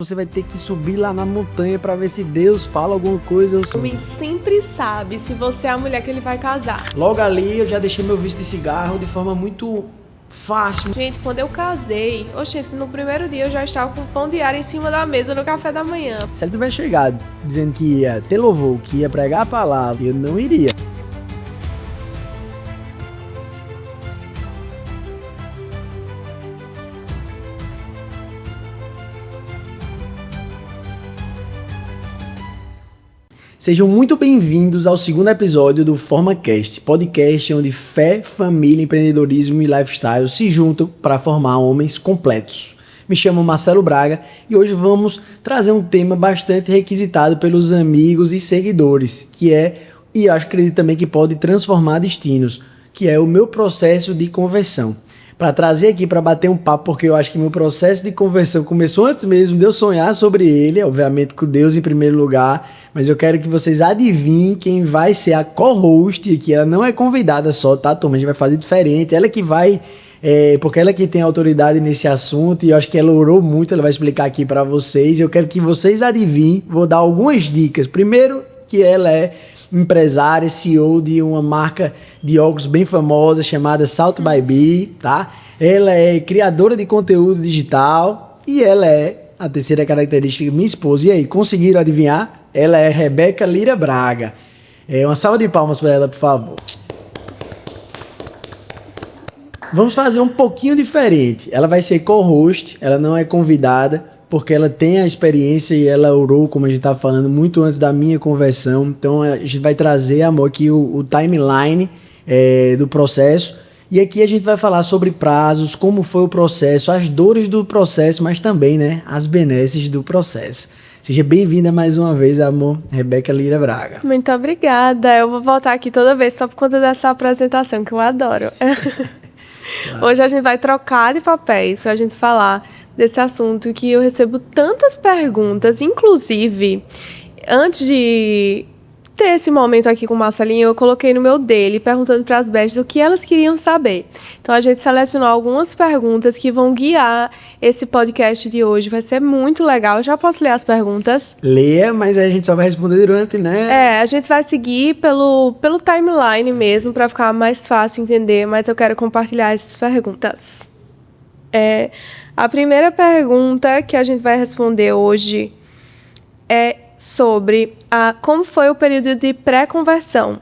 Você vai ter que subir lá na montanha pra ver se Deus fala alguma coisa. O homem sempre sabe se você é a mulher que ele vai casar. Logo ali eu já deixei meu vício de cigarro de forma muito fácil. Gente, quando eu casei, no primeiro dia eu já estava com pão diário em cima da mesa no café da manhã. Se ele tivesse chegado dizendo que ia ter louvor, que ia pregar a palavra, eu não iria. Sejam muito bem-vindos ao segundo episódio do FormaCast, podcast onde fé, família, empreendedorismo e lifestyle se juntam para formar homens completos. Me chamo Marcelo Braga e hoje vamos trazer um tema bastante requisitado pelos amigos e seguidores, e eu acredito também que pode transformar destinos, que é o meu processo de conversão. Para trazer aqui, para bater um papo, porque eu acho que meu processo de conversão começou antes mesmo de eu sonhar sobre ele, obviamente com Deus em primeiro lugar, mas eu quero que vocês adivinhem quem vai ser a co-host aqui. Ela não é convidada só, tá, turma? A gente vai fazer diferente, ela que vai, porque ela que tem autoridade nesse assunto e eu acho que ela orou muito, ela vai explicar aqui para vocês. Eu quero que vocês adivinhem, vou dar algumas dicas. Primeiro, que ela é empresária, CEO de uma marca de óculos bem famosa chamada Salt by Bee, tá? Ela é criadora de conteúdo digital e ela é, a terceira característica, minha esposa. E aí, conseguiram adivinhar? Ela é Rebeca Lira Braga. Uma salva de palmas para ela, por favor. Vamos fazer um pouquinho diferente. Ela vai ser co-host, ela não é convidada, porque ela tem a experiência e ela orou, como a gente estava falando, muito antes da minha conversão. Então a gente vai trazer, amor, aqui o timeline do processo. E aqui a gente vai falar sobre prazos, como foi o processo, as dores do processo, mas também, né, as benesses do processo. Seja bem-vinda mais uma vez, amor, Rebeca Lira Braga. Muito obrigada. Eu vou voltar aqui toda vez só por conta dessa apresentação, que eu adoro. Hoje a gente vai trocar de papéis pra gente falar desse assunto que eu recebo tantas perguntas, inclusive, antes de ter esse momento aqui com o Marcelinho, eu coloquei no meu dele, perguntando para as bestas o que elas queriam saber. Então a gente selecionou algumas perguntas que vão guiar esse podcast de hoje, vai ser muito legal. Eu já posso ler as perguntas? Leia, mas a gente só vai responder durante, né? A gente vai seguir pelo timeline mesmo, para ficar mais fácil entender, mas eu quero compartilhar essas perguntas. A primeira pergunta que a gente vai responder hoje é sobre como foi o período de pré-conversão.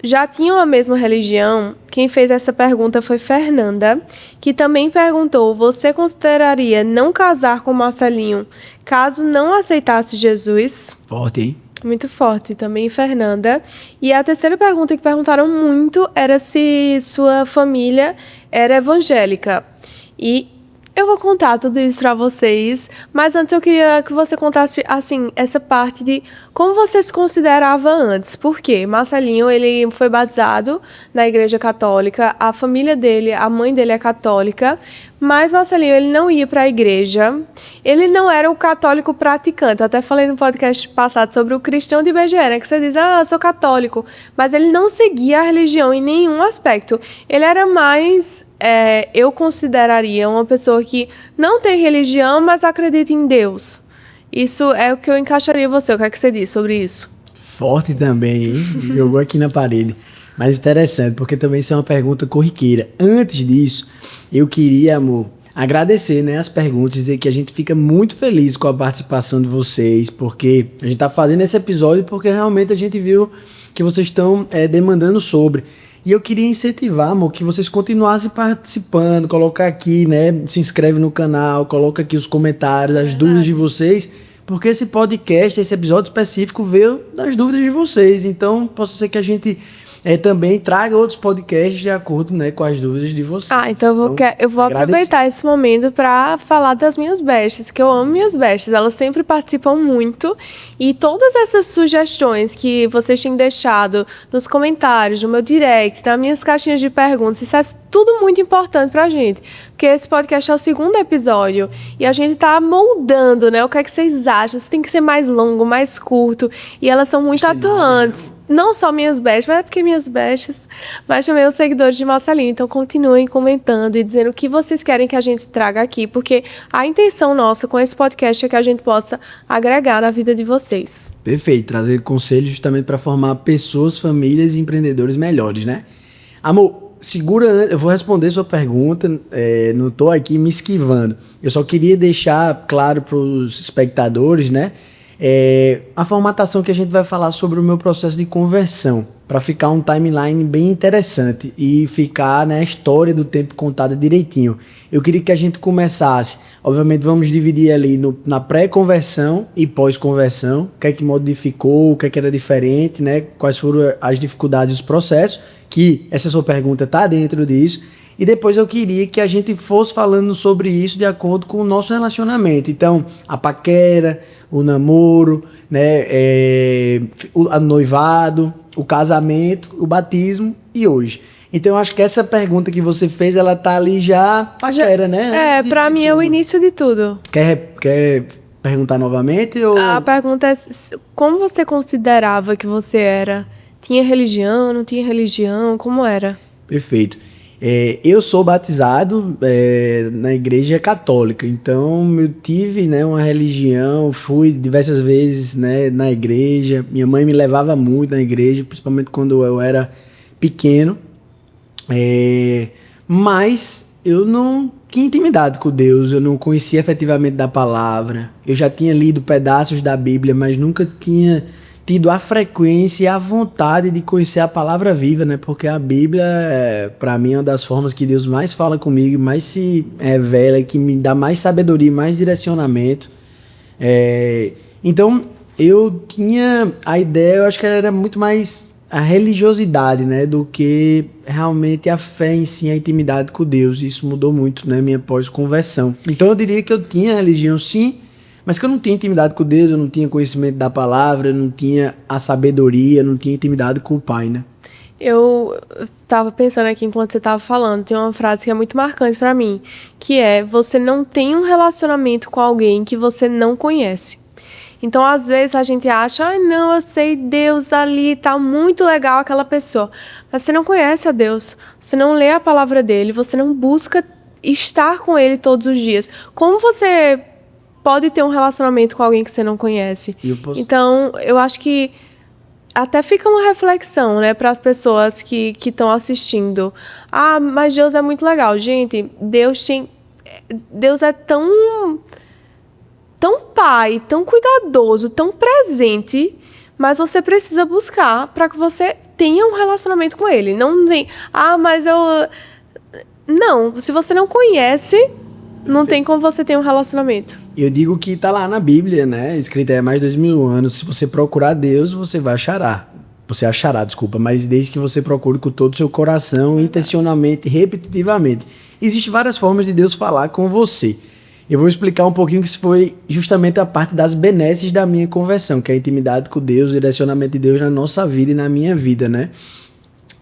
Já tinham a mesma religião? Quem fez essa pergunta foi Fernanda, que também perguntou: você consideraria não casar com Marcelinho caso não aceitasse Jesus? Forte, hein? Muito forte também, Fernanda. E a terceira pergunta que perguntaram muito era se sua família era evangélica. E eu vou contar tudo isso para vocês, mas antes eu queria que você contasse, assim, essa parte de como você se considerava antes. Por quê? Marcelinho, ele foi batizado na igreja católica, a família dele, a mãe dele é católica, mas Marcelinho, ele não ia para a igreja, ele não era o católico praticante. Eu até falei no podcast passado sobre o cristão de IBGE, né? Que você diz, eu sou católico, mas ele não seguia a religião em nenhum aspecto. Ele era mais, eu consideraria uma pessoa que não tem religião, mas acredita em Deus. Isso é o que eu encaixaria você. O que é que você diz sobre isso? Forte também, hein? Jogou aqui na parede. Mas interessante, porque também isso é uma pergunta corriqueira. Antes disso, eu queria, amor, agradecer, né, as perguntas, dizer que a gente fica muito feliz com a participação de vocês, porque a gente está fazendo esse episódio porque realmente a gente viu que vocês estão demandando sobre. E eu queria incentivar, amor, que vocês continuassem participando, colocar aqui, né, se inscreve no canal, coloca aqui os comentários, as dúvidas de vocês, porque esse podcast, esse episódio específico veio das dúvidas de vocês. Então, possa ser que a gente também traga outros podcasts de acordo, né, com as dúvidas de vocês. Então eu vou aproveitar esse momento para falar das minhas bestas, que eu amo minhas bestas. Elas sempre participam muito e todas essas sugestões que vocês têm deixado nos comentários, no meu direct, nas minhas caixinhas de perguntas, isso é tudo muito importante pra gente, porque esse podcast é o segundo episódio e a gente tá moldando, né, o que é que vocês acham, se tem que ser mais longo, mais curto, e elas são muito atuantes. não só minhas bestas, mas é porque minhas bestas, mas também os seguidores de Marcelinho. Então, continuem comentando e dizendo o que vocês querem que a gente traga aqui, porque a intenção nossa com esse podcast é que a gente possa agregar na vida de vocês. Perfeito, trazer conselhos justamente para formar pessoas, famílias e empreendedores melhores, né? Amor, segura, eu vou responder sua pergunta, não tô aqui me esquivando. Eu só queria deixar claro para os espectadores, né? A formatação que a gente vai falar sobre o meu processo de conversão, para ficar um timeline bem interessante e ficar, né, a história do tempo contada direitinho. Eu queria que a gente começasse, obviamente vamos dividir ali na pré-conversão e pós-conversão, o que é que modificou, o que é que era diferente, né, quais foram as dificuldades e os processos, que essa sua pergunta está dentro disso. E depois eu queria que a gente fosse falando sobre isso de acordo com o nosso relacionamento. Então, a paquera, o namoro, né, o noivado, o casamento, o batismo e hoje. Então, eu acho que essa pergunta que você fez, ela tá ali já paquera, né? Pra mim é o início de tudo. Quer perguntar novamente? Ou... A pergunta é, como você considerava que você era? Tinha religião, não tinha religião? Como era? Perfeito. Eu sou batizado na igreja católica, então eu tive, né, uma religião, fui diversas vezes, né, na igreja, minha mãe me levava muito na igreja, principalmente quando eu era pequeno, mas eu não tinha intimidade com Deus, eu não conhecia efetivamente da palavra, eu já tinha lido pedaços da Bíblia, mas nunca tinha tido a frequência e a vontade de conhecer a palavra viva, né? Porque a Bíblia, para mim, é uma das formas que Deus mais fala comigo, mais se revela, que me dá mais sabedoria, mais direcionamento. Então, eu tinha a ideia, eu acho que era muito mais a religiosidade, né? Do que realmente a fé em si, a intimidade com Deus. Isso mudou muito, né? Minha pós-conversão. Então, eu diria que eu tinha religião, sim, mas que eu não tinha intimidade com Deus, eu não tinha conhecimento da palavra, eu não tinha a sabedoria, eu não tinha intimidade com o Pai, né? Eu tava pensando aqui enquanto você tava falando, tem uma frase que é muito marcante pra mim, que é: você não tem um relacionamento com alguém que você não conhece. Então, às vezes, a gente acha, não, eu sei Deus ali, tá muito legal aquela pessoa. Mas você não conhece a Deus, você não lê a palavra dele, você não busca estar com ele todos os dias. Como você pode ter um relacionamento com alguém que você não conhece? Então, eu acho que até fica uma reflexão, né, para as pessoas que estão assistindo. Ah, mas Deus é muito legal. Gente, Deus é tão pai, tão cuidadoso, tão presente, mas você precisa buscar para que você tenha um relacionamento com ele. Não tem, mas eu... Não, se você não conhece, não tem como você ter um relacionamento. Eu digo que tá lá na Bíblia, né? Escrito há mais de 2000 anos. Se você procurar Deus, você vai achará. Você achará, desculpa. Mas desde que você procure com todo o seu coração, intencionalmente, repetitivamente. Existem várias formas de Deus falar com você. Eu vou explicar um pouquinho que isso foi justamente a parte das benesses da minha conversão, que é a intimidade com Deus, o direcionamento de Deus na nossa vida e na minha vida, né?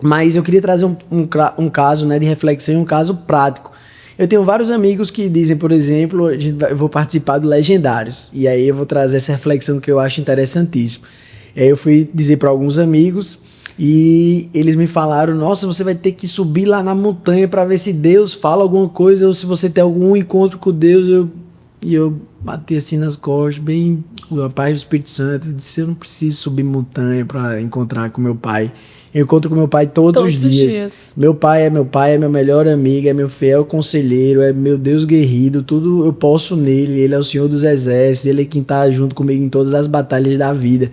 Mas eu queria trazer um caso, né, de reflexão e um caso prático. Eu tenho vários amigos que dizem, por exemplo, eu vou participar do Legendários. E aí eu vou trazer essa reflexão que eu acho interessantíssima. Eu fui dizer para alguns amigos e eles me falaram: nossa, você vai ter que subir lá na montanha para ver se Deus fala alguma coisa ou se você tem algum encontro com Deus. E eu bati assim nas costas, bem com a paz do Espírito Santo. Eu disse: eu não preciso subir montanha para encontrar com meu pai. Eu encontro com meu pai todos os dias. Meu pai, é meu melhor amigo, é meu fiel conselheiro, é meu Deus guerreiro, tudo eu posso nele. Ele é o Senhor dos Exércitos, ele é quem está junto comigo em todas as batalhas da vida.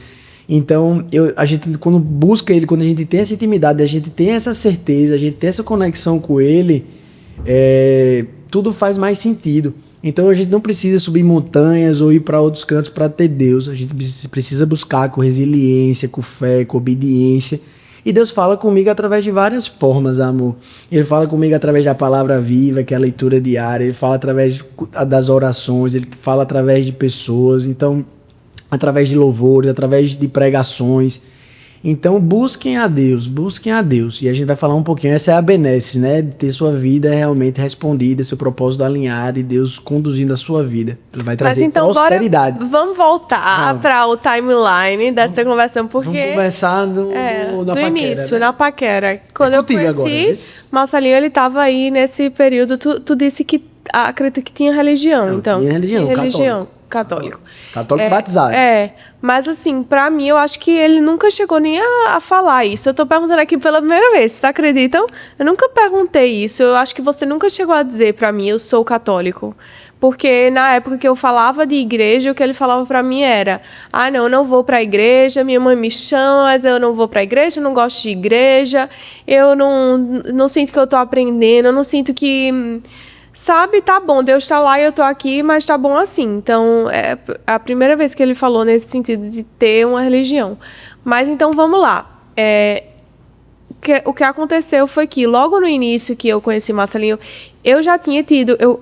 Então, a gente, quando busca ele, quando a gente tem essa intimidade, a gente tem essa certeza, a gente tem essa conexão com ele, tudo faz mais sentido. Então, a gente não precisa subir montanhas ou ir para outros cantos para ter Deus. A gente precisa buscar com resiliência, com fé, com obediência. E Deus fala comigo através de várias formas, amor. Ele fala comigo através da palavra viva, que é a leitura diária. Ele fala através das orações. Ele fala através de pessoas. Então, através de louvores, através de pregações. Então busquem a Deus, busquem a Deus. E a gente vai falar um pouquinho, essa é a benesse, né? De ter sua vida realmente respondida, seu propósito alinhado e Deus conduzindo a sua vida. Ele vai trazer prosperidade. Vamos voltar para o timeline dessa conversa, porque... Vamos começar na do paquera, início, né? na paquera. Quando eu conheci, Marcelinho, ele estava aí nesse período, tu disse que acredito que tinha religião, Não, então. tinha religião, católico. Católico batizado. Mas assim, pra mim, eu acho que ele nunca chegou nem a falar isso. Eu tô perguntando aqui pela primeira vez, vocês acreditam? Eu nunca perguntei isso, eu acho que você nunca chegou a dizer pra mim, eu sou católico. Porque na época que eu falava de igreja, o que ele falava pra mim era: não, eu não vou pra igreja, minha mãe me chama, mas eu não vou pra igreja, eu não gosto de igreja, eu não sinto que eu tô aprendendo, eu não sinto que... Sabe, tá bom, Deus tá lá e eu tô aqui, mas tá bom assim. Então, é a primeira vez que ele falou nesse sentido de ter uma religião. Mas então, vamos lá. O que aconteceu foi que, logo no início que eu conheci Marcelinho, eu já tinha eu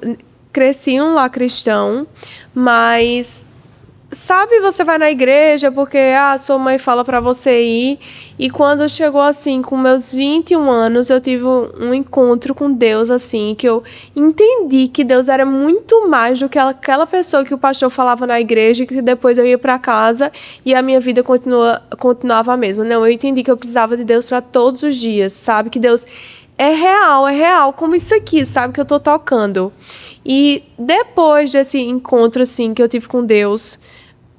cresci num lar cristão, mas... Sabe, você vai na igreja porque sua mãe fala pra você ir. E quando chegou assim, com meus 21 anos, eu tive um encontro com Deus, assim, que eu entendi que Deus era muito mais do que aquela pessoa que o pastor falava na igreja, e que depois eu ia pra casa e a minha vida continuava a mesma. Não, eu entendi que eu precisava de Deus pra todos os dias, sabe? Que Deus é real, como isso aqui, sabe? Que eu tô tocando. E depois desse encontro, assim, que eu tive com Deus,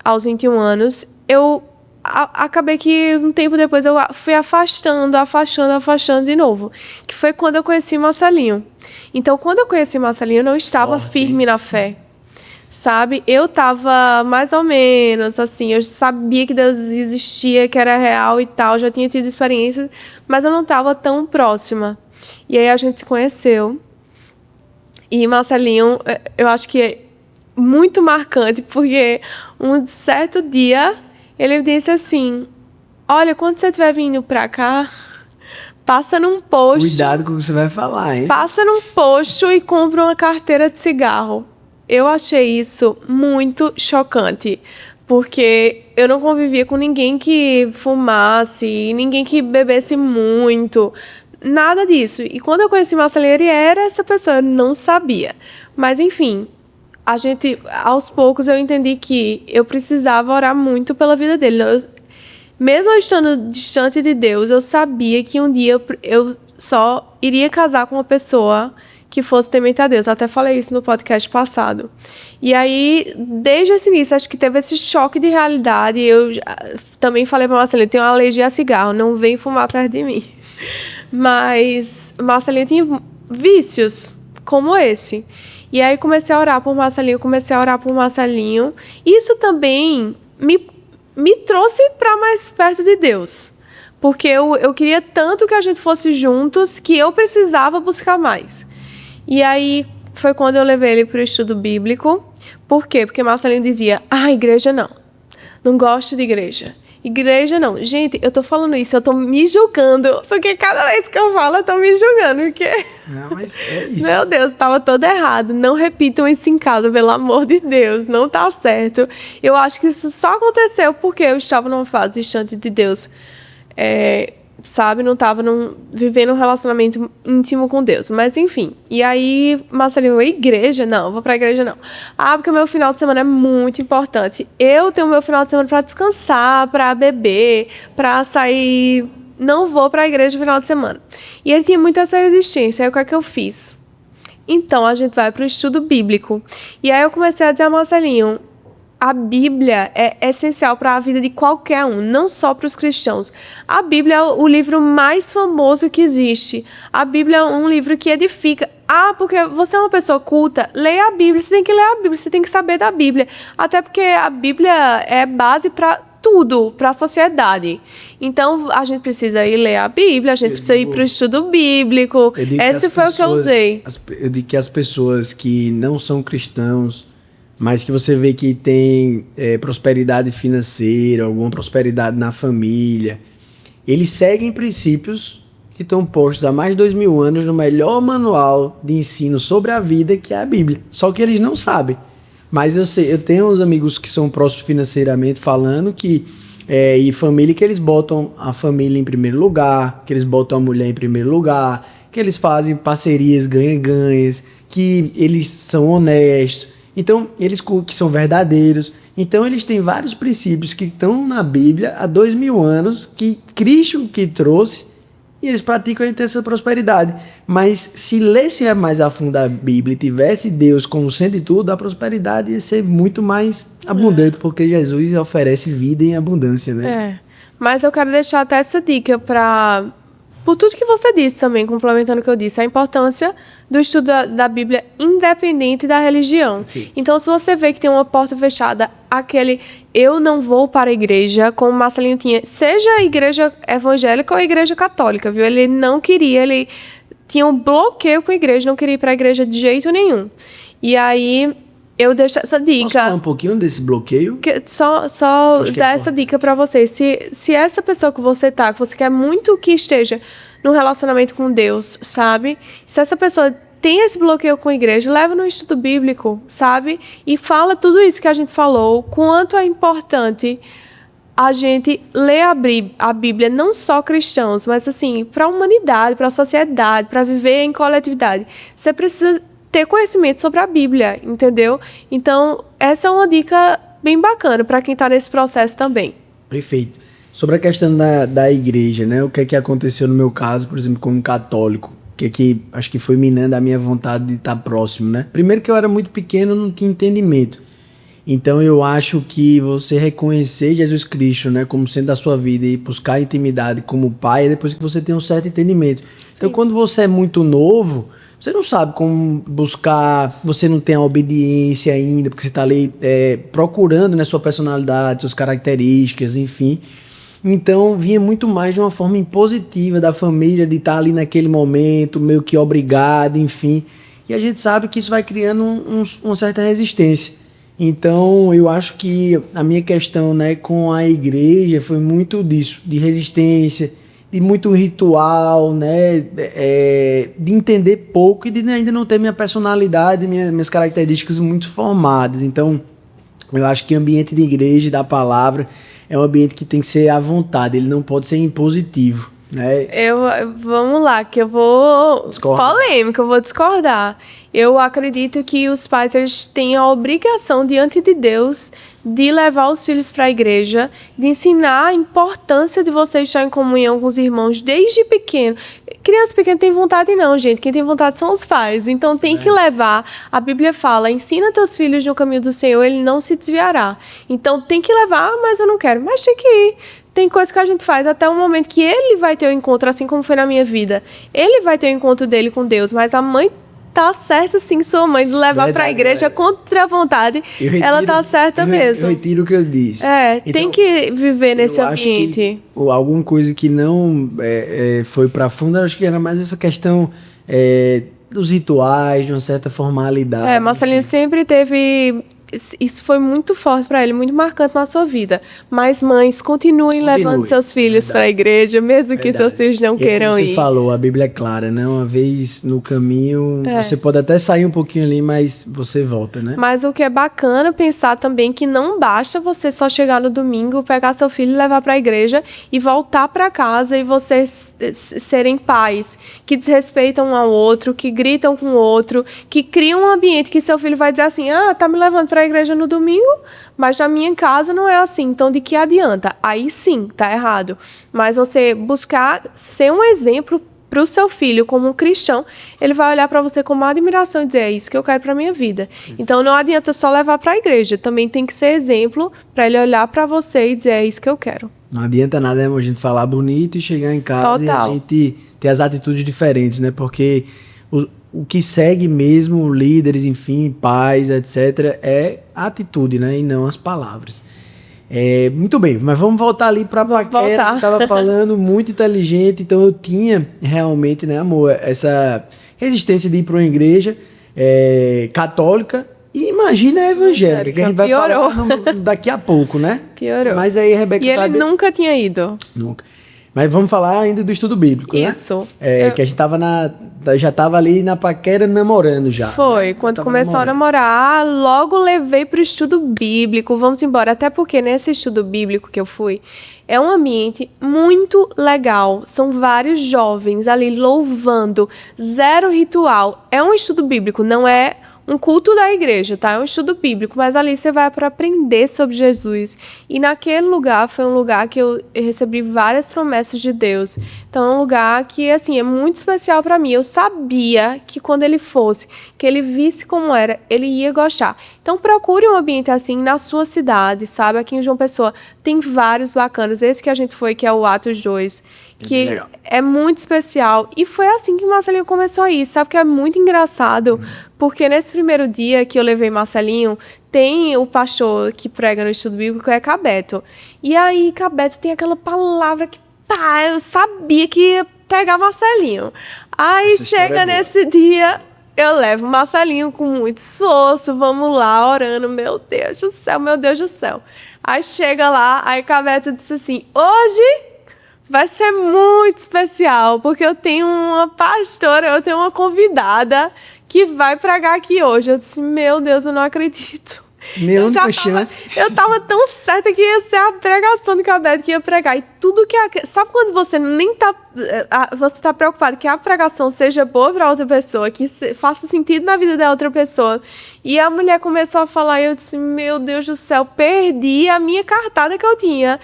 aos 21 anos, eu acabei que um tempo depois eu fui afastando de novo. Que foi quando eu conheci Marcelinho. Então, quando eu conheci Marcelinho, eu não estava firme na fé. Sabe? Eu estava mais ou menos, assim, eu sabia que Deus existia, que era real e tal, já tinha tido experiências, mas eu não estava tão próxima. E aí a gente se conheceu. E Marcelinho, eu acho que é muito marcante, porque um certo dia ele disse assim: olha, quando você estiver vindo pra cá, passa num posto... Cuidado com o que você vai falar, hein? Passa num posto e compra uma carteira de cigarro. Eu achei isso muito chocante, porque eu não convivia com ninguém que fumasse, ninguém que bebesse muito, nada disso. E quando eu conheci Marcelinho, ele era essa pessoa, eu não sabia. Mas, enfim, aos poucos eu entendi que eu precisava orar muito pela vida dele. Mesmo eu estando distante de Deus, eu sabia que um dia eu só iria casar com uma pessoa que fosse temente a Deus. Eu até falei isso no podcast passado. E aí, desde esse início, acho que teve esse choque de realidade. Eu também falei para Marcelinho: eu tenho uma alergia a cigarro, não vem fumar perto de mim. Mas Marcelinho tinha vícios como esse. E aí comecei a orar por Marcelinho. Isso também me trouxe para mais perto de Deus. Porque eu queria tanto que a gente fosse juntos, que eu precisava buscar mais. E aí foi quando eu levei ele para o estudo bíblico. Por quê? Porque Marcelinho dizia: igreja não gosto de igreja. Igreja não. Gente, eu tô falando isso, eu tô me julgando, porque cada vez que eu falo, eu tô me julgando, porque... Não, mas é isso. Meu Deus, tava todo errado. Não repitam isso em casa, pelo amor de Deus, não tá certo. Eu acho que isso só aconteceu porque eu estava numa fase distante de Deus. Sabe, não estava vivendo um relacionamento íntimo com Deus. Mas, enfim. E aí, Marcelinho: igreja? Não, vou pra igreja não. Porque o meu final de semana é muito importante. Eu tenho o meu final de semana para descansar, para beber, para sair. Não vou pra igreja no final de semana. E ele tinha muito essa resistência. Aí, o que é que eu fiz? Então, a gente vai pro estudo bíblico. E aí, eu comecei a dizer a Marcelinho: a Bíblia é essencial para a vida de qualquer um, não só para os cristãos. A Bíblia é o livro mais famoso que existe. A Bíblia é um livro que edifica. Porque você é uma pessoa culta, leia a Bíblia. Você tem que ler a Bíblia, você tem que saber da Bíblia. Até porque a Bíblia é base para tudo, para a sociedade. Então, a gente precisa ir ler a Bíblia, a gente precisa ir para o estudo bíblico. Esse foi o que eu usei. Eu digo que as pessoas que não são cristãos, mas que você vê que tem prosperidade financeira, alguma prosperidade na família, eles seguem princípios que estão postos há mais de 2000 anos no melhor manual de ensino sobre a vida, que é a Bíblia. Só que eles não sabem. Mas eu tenho uns amigos que são próximos financeiramente falando que E família que eles botam a família em primeiro lugar, que eles botam a mulher em primeiro lugar, que eles fazem parcerias ganha-ganhas, que eles são honestos, então eles que são verdadeiros. Então eles têm vários princípios que estão na Bíblia há 2000 anos, que Cristo que trouxe, e eles praticam a intensa prosperidade. Mas se lessem mais a fundo a Bíblia e tivesse Deus como centro de tudo, a prosperidade ia ser muito mais abundante, porque Jesus oferece vida em abundância, né? Mas eu quero deixar até essa dica por tudo que você disse também, complementando o que eu disse, a importância do estudo da Bíblia independente da religião. Sim. Então, se você vê que tem uma porta fechada, eu não vou para a igreja, como o Marcelinho tinha, seja a igreja evangélica ou a igreja católica, viu? Ele não queria, ele tinha um bloqueio com a igreja, não queria ir para a igreja de jeito nenhum. E aí, eu deixo essa dica. Posso falar um pouquinho desse bloqueio? Só dar essa dica pra você. Se essa pessoa que você quer muito que esteja num relacionamento com Deus, sabe? Se essa pessoa tem esse bloqueio com a igreja, leva no estudo bíblico, sabe? E fala tudo isso que a gente falou, quanto é importante a gente ler a Bíblia, não só cristãos, mas assim, para a humanidade, para a sociedade, para viver em coletividade. Você precisa ter conhecimento sobre a Bíblia, entendeu? Então, essa é uma dica bem bacana para quem está nesse processo também. Perfeito. Sobre a questão da igreja, né? O que é que aconteceu no meu caso, por exemplo, como católico? O que é que acho que foi minando a minha vontade de estar próximo, né? Primeiro que eu era muito pequeno, não tinha entendimento. Então, eu acho que você reconhecer Jesus Cristo, né, como sendo da sua vida e buscar intimidade como pai, é depois que você tem um certo entendimento. Sim. Então, quando você é muito novo, você não sabe como buscar, você não tem a obediência ainda, porque você está ali procurando, né, sua personalidade, suas características, enfim. Então, vinha muito mais de uma forma impositiva da família, de estar ali naquele momento, meio que obrigado, enfim. E a gente sabe que isso vai criando uma certa resistência. Então, eu acho que a minha questão, né, com a igreja foi muito disso, de resistência, de muito ritual, né, de entender pouco e de ainda não ter minha personalidade, minhas características muito formadas. Então, eu acho que o ambiente de igreja e da palavra é um ambiente que tem que ser à vontade, ele não pode ser impositivo, né? Vamos lá, que eu vou... Discorda. Polêmica, eu vou discordar. Eu acredito que os pais, eles têm a obrigação diante de Deus de levar os filhos para a igreja, de ensinar a importância de você estar em comunhão com os irmãos desde pequeno. Criança pequena tem vontade não, gente. Quem tem vontade são os pais. Então tem que levar. A Bíblia fala, ensina teus filhos no caminho do Senhor, ele não se desviará. Então tem que levar, mas eu não quero. Mas tem que ir. Tem coisa que a gente faz até o momento que ele vai ter o encontro, assim como foi na minha vida. Ele vai ter o encontro dele com Deus, mas a mãe tá certa sim, sua mãe, de levar para a igreja contra a vontade. Ela tá certa mesmo. Eu retiro o que eu disse. Então, tem que viver nesse ambiente. Alguma coisa que não foi para fundo, eu acho que era mais essa questão dos rituais, de uma certa formalidade. Marcelinho sempre teve... Isso foi muito forte para ele, muito marcante na sua vida. Mas mães, continuem levando seus filhos para a igreja, mesmo que seus filhos não queiram ir. Você falou, a Bíblia é clara, né? Uma vez no caminho, você pode até sair um pouquinho ali, mas você volta, né? Mas o que é bacana pensar também que não basta você só chegar no domingo, pegar seu filho e levar para a igreja e voltar para casa e vocês serem pais que desrespeitam um ao outro, que gritam com o outro, que criam um ambiente que seu filho vai dizer assim, tá me levando para a igreja no domingo, mas na minha casa não é assim, então de que adianta? Aí sim, tá errado. Mas você buscar ser um exemplo para o seu filho como um cristão, ele vai olhar para você com uma admiração e dizer, é isso que eu quero para minha vida. Então não adianta só levar para a igreja, também tem que ser exemplo para ele olhar para você e dizer, é isso que eu quero. Não adianta nada, né, a gente falar bonito e chegar em casa e a gente ter as atitudes diferentes, né? Porque o que segue mesmo, líderes, enfim, pais, etc., é a atitude, né? E não as palavras. Muito bem, mas vamos voltar ali para a Paquera, que estava falando, muito inteligente. Então eu tinha realmente, né, amor, essa resistência de ir para uma igreja católica e imagina a evangélica, que a gente vai falar daqui a pouco, né? Piorou. Mas aí, Rebeca, ele nunca tinha ido? Nunca. Mas vamos falar ainda do estudo bíblico, né? Isso. Que a gente já tava ali na paquera namorando já. Foi, quando começou a namorar, logo levei pro estudo bíblico, vamos embora, até porque nesse estudo bíblico que eu fui, é um ambiente muito legal, são vários jovens ali louvando, zero ritual, é um estudo bíblico, não é um culto da igreja, tá? É um estudo bíblico, mas ali você vai para aprender sobre Jesus. E naquele lugar foi um lugar que eu recebi várias promessas de Deus. Então é um lugar que, assim, é muito especial para mim. Eu sabia que quando ele fosse, que ele visse como era, ele ia gostar. Então procure um ambiente assim na sua cidade, sabe? Aqui em João Pessoa tem vários bacanas. Esse que a gente foi, que é o Atos 2, que é muito especial. E foi assim que Marcelinho começou a ir. Sabe que é muito engraçado? Porque nesse primeiro dia que eu levei Marcelinho, tem o pastor que prega no estudo bíblico, é Cabeto. E aí, Cabeto tem aquela palavra que, pá, eu sabia que ia pegar Marcelinho. Aí Essa chega nesse dia, eu levo Marcelinho com muito esforço, vamos lá, orando, meu Deus do céu, meu Deus do céu. Aí chega lá, aí Cabeto disse assim, hoje vai ser muito especial, porque eu tenho uma pastora, eu tenho uma convidada que vai pregar aqui hoje. Eu disse, meu Deus, eu não acredito. Eu tava tão certa que ia ser a pregação de Cabeto que ia pregar. E tudo que... Sabe quando você nem tá... Você tá preocupado que a pregação seja boa pra outra pessoa, que faça sentido na vida da outra pessoa. E a mulher começou a falar e eu disse, meu Deus do céu, perdi a minha cartada que eu tinha.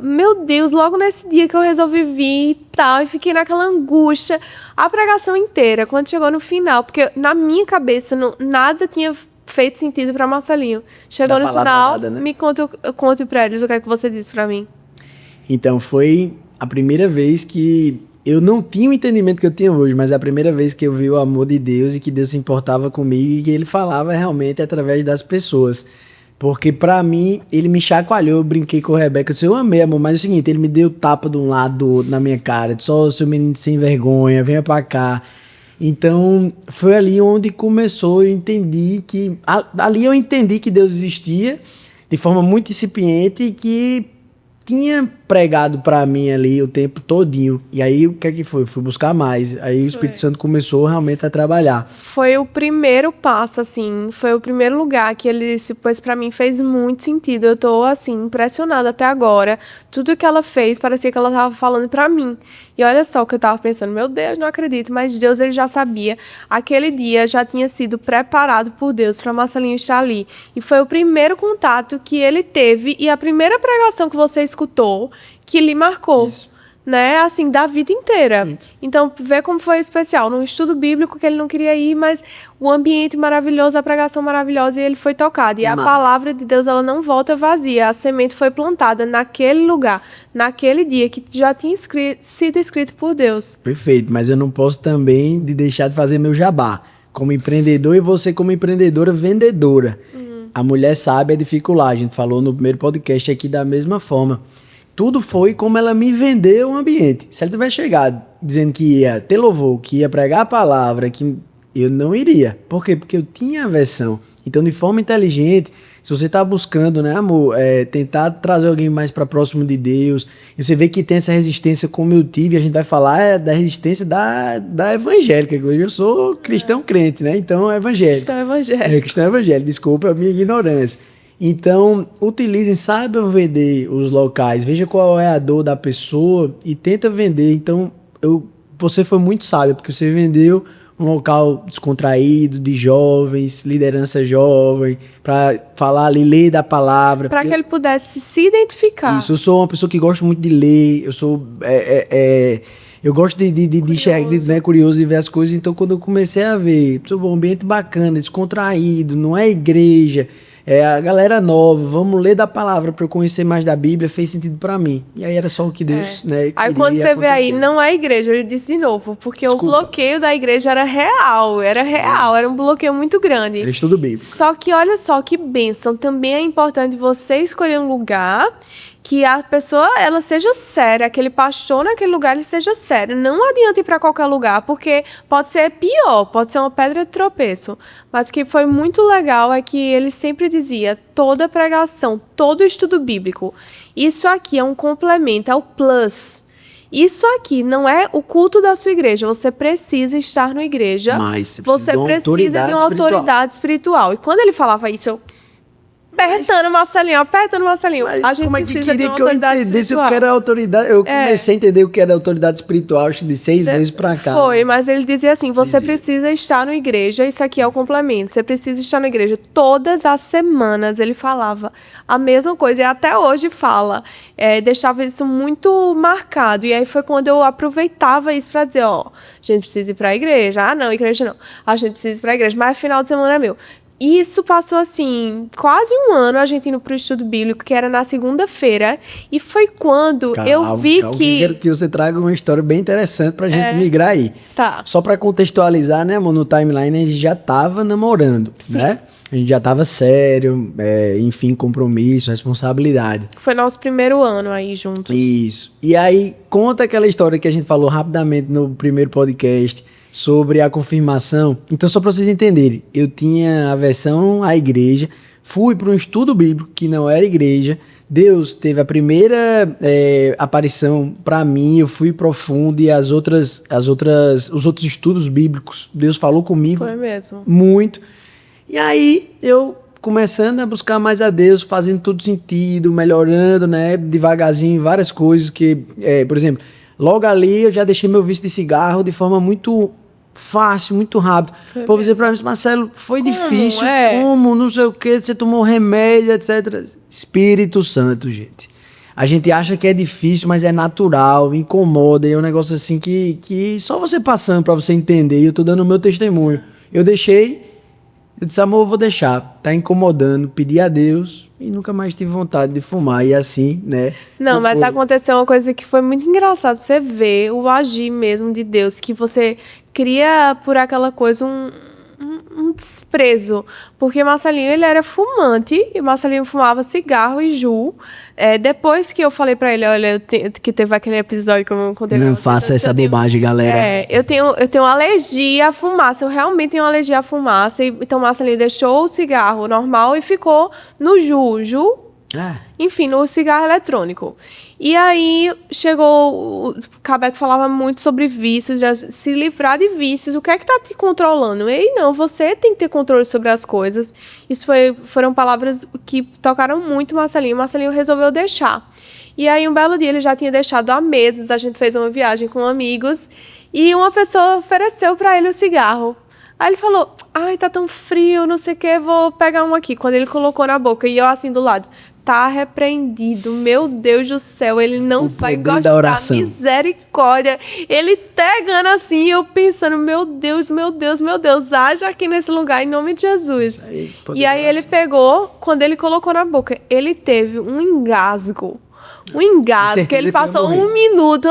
Meu Deus, logo nesse dia que eu resolvi vir e tal, e fiquei naquela angústia, a pregação inteira, quando chegou no final, porque na minha cabeça nada tinha feito sentido para Marcelinho. Chegou no final, né? Me conte para eles o que é que você disse para mim. Então, foi a primeira vez que eu não tinha o entendimento que eu tenho hoje, mas é a primeira vez que eu vi o amor de Deus e que Deus se importava comigo e que ele falava realmente através das pessoas. Porque pra mim, ele me chacoalhou, eu brinquei com a Rebeca, eu disse, eu amei, amor, mas é o seguinte, ele me deu tapa de um lado, do outro, na minha cara, disse, ó, seu menino sem vergonha, venha pra cá. Então, foi ali onde começou, eu entendi que, ali eu entendi que Deus existia, de forma muito incipiente, e que tinha pregado pra mim ali o tempo todinho. E aí, o que é que foi? Fui buscar mais. Aí o Espírito Santo começou realmente a trabalhar. Foi o primeiro passo, assim, foi o primeiro lugar que ele se pôs pra mim, fez muito sentido. Eu tô, assim, impressionada até agora. Tudo que ela fez, parecia que ela tava falando pra mim. E olha só o que eu tava pensando, meu Deus, não acredito, mas Deus, ele já sabia. Aquele dia já tinha sido preparado por Deus pra Marcelinho estar ali. E foi o primeiro contato que ele teve e a primeira pregação que você escutou que lhe marcou. Isso. Né, assim, da vida inteira. Então, vê como foi especial. Num estudo bíblico que ele não queria ir, mas o ambiente maravilhoso, a pregação maravilhosa, e ele foi tocado. E a palavra de Deus, ela não volta vazia. A semente foi plantada naquele lugar, naquele dia, que já tinha sido escrito por Deus. Perfeito, mas eu não posso também deixar de fazer meu jabá. Como empreendedor e você como empreendedora vendedora. A mulher sabe a dificuldade. A gente falou no primeiro podcast aqui da mesma forma. Tudo foi como ela me vendeu o ambiente. Se ela tivesse chegado dizendo que ia ter louvor, que ia pregar a palavra, que eu não iria. Por quê? Porque eu tinha aversão. Então, de forma inteligente, se você está buscando, né, amor, tentar trazer alguém mais para próximo de Deus, e você vê que tem essa resistência como eu tive, a gente vai falar da resistência da evangélica, que hoje eu sou cristão crente, né? Então, é evangélico. Cristão evangélico. Cristão evangélico, desculpa a minha ignorância. Então, utilizem, saibam vender os locais, veja qual é a dor da pessoa e tenta vender. Então, você foi muito sábio, porque você vendeu um local descontraído, de jovens, liderança jovem, para falar ali, ler da palavra. Para que ele pudesse se identificar. Isso, eu sou uma pessoa que gosta muito de ler, eu sou... eu gosto de curioso de ver as coisas, então quando eu comecei a ver, um ambiente bacana, descontraído, não é igreja... a galera nova, vamos ler da palavra para eu conhecer mais da Bíblia, fez sentido para mim. E aí era só o que Deus, né, queria. Aí quando você vê aí, não é igreja, ele disse de novo, porque o bloqueio da igreja era real, era um bloqueio muito grande. Era estudo bíblico. Só que olha só que bênção, também é importante você escolher um lugar que a pessoa, ela seja séria, aquele pastor naquele lugar, ele seja sério. Não adianta ir para qualquer lugar, porque pode ser pior, pode ser uma pedra de tropeço. Mas o que foi muito legal é que ele sempre dizia, toda pregação, todo estudo bíblico, isso aqui é um complemento, é o plus. isso aqui não é o culto da sua igreja. Você precisa estar na igreja. Mas você precisa de uma autoridade espiritual. E quando ele falava isso, eu apertando o Marcelinho. Mas a gente como é que precisa de queria uma que eu autoridade entendesse espiritual. o que era autoridade? Eu comecei a entender o que era autoridade espiritual, acho que de 6 meses pra cá. Foi, mas ele dizia assim, você precisa estar na igreja, isso aqui é o complemento, você precisa estar na igreja todas as semanas, ele falava a mesma coisa, e até hoje fala, deixava isso muito marcado, e aí foi quando eu aproveitava isso pra dizer, ó, a gente precisa ir pra igreja, não, igreja não, a gente precisa ir pra igreja, mas final de semana é meu. Isso passou, assim, quase um ano a gente indo pro estudo bíblico, que era na segunda-feira, e foi quando eu vi que... Quero que você traga uma história bem interessante pra gente migrar aí. Tá. Só pra contextualizar, né, amor, no timeline a gente já tava namorando, né? A gente já tava sério, enfim, compromisso, responsabilidade. Foi nosso primeiro ano aí juntos. Isso. E aí, conta aquela história que a gente falou rapidamente no primeiro podcast, sobre a confirmação. Então, só para vocês entenderem, eu tinha aversão à igreja, fui para um estudo bíblico que não era igreja, Deus teve a primeira aparição para mim, eu fui profundo, e os outros estudos bíblicos, Deus falou comigo. Foi mesmo. Muito. E aí, eu começando a buscar mais a Deus, fazendo tudo sentido, melhorando, né, devagarzinho, várias coisas que, por exemplo, logo ali eu já deixei meu vício de cigarro de forma muito fácil, muito rápido. O povo dizer pra mim, Marcelo, foi difícil, como, não sei o que, você tomou remédio, etc. Espírito Santo, gente. A gente acha que é difícil, mas é natural, incomoda, e é um negócio assim que só você passando pra você entender, e eu tô dando o meu testemunho. Eu disse, amor, eu vou deixar, tá incomodando, pedi a Deus e nunca mais tive vontade de fumar, e assim, né? Não, mas aconteceu uma coisa que foi muito engraçado, você vê o agir mesmo de Deus, que você cria por aquela coisa um desprezo, porque Marcelinho, ele era fumante, e Marcelinho fumava cigarro e Ju. Depois que eu falei pra ele, olha, que teve aquele episódio que eu contei. Não faça essa bobagem, galera. Eu tenho alergia à fumaça, eu realmente tenho alergia à fumaça, então Marcelinho deixou o cigarro normal e ficou no Ju. Enfim, no cigarro eletrônico. E aí chegou, o Cabeto falava muito sobre vícios, de se livrar de vícios, o que é que tá te controlando? E não, você tem que ter controle sobre as coisas. Isso foram palavras que tocaram muito Marcelinho. Marcelinho resolveu deixar. E aí um belo dia ele já tinha deixado há meses, a gente fez uma viagem com amigos, e uma pessoa ofereceu para ele o cigarro. Aí ele falou, ai, tá tão frio, não sei o que, vou pegar um aqui. Quando ele colocou na boca, e eu assim do lado, tá repreendido, meu Deus do céu, ele não vai gostar, misericórdia. Ele pegando assim, eu pensando, meu Deus, haja aqui nesse lugar, em nome de Jesus. E aí ele pegou, quando ele colocou na boca, ele teve um engasgo, que ele passou 1 minuto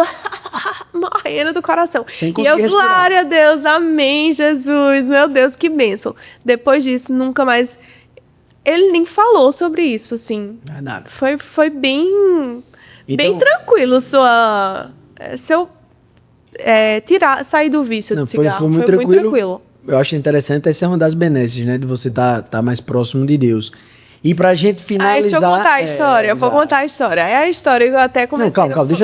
morrendo do coração. E eu, glória a Deus, amém, Jesus, meu Deus, que bênção. Depois disso, nunca mais... Ele nem falou sobre isso, assim. Não é nada. Foi bem tranquilo sair do vício do cigarro. Foi muito tranquilo. Eu acho interessante, essa é uma das benesses, né? De você tá mais próximo de Deus. E pra gente finalizar... Deixa eu contar a história, eu vou contar a história. É a história que eu até comecei. Não, calma, deixa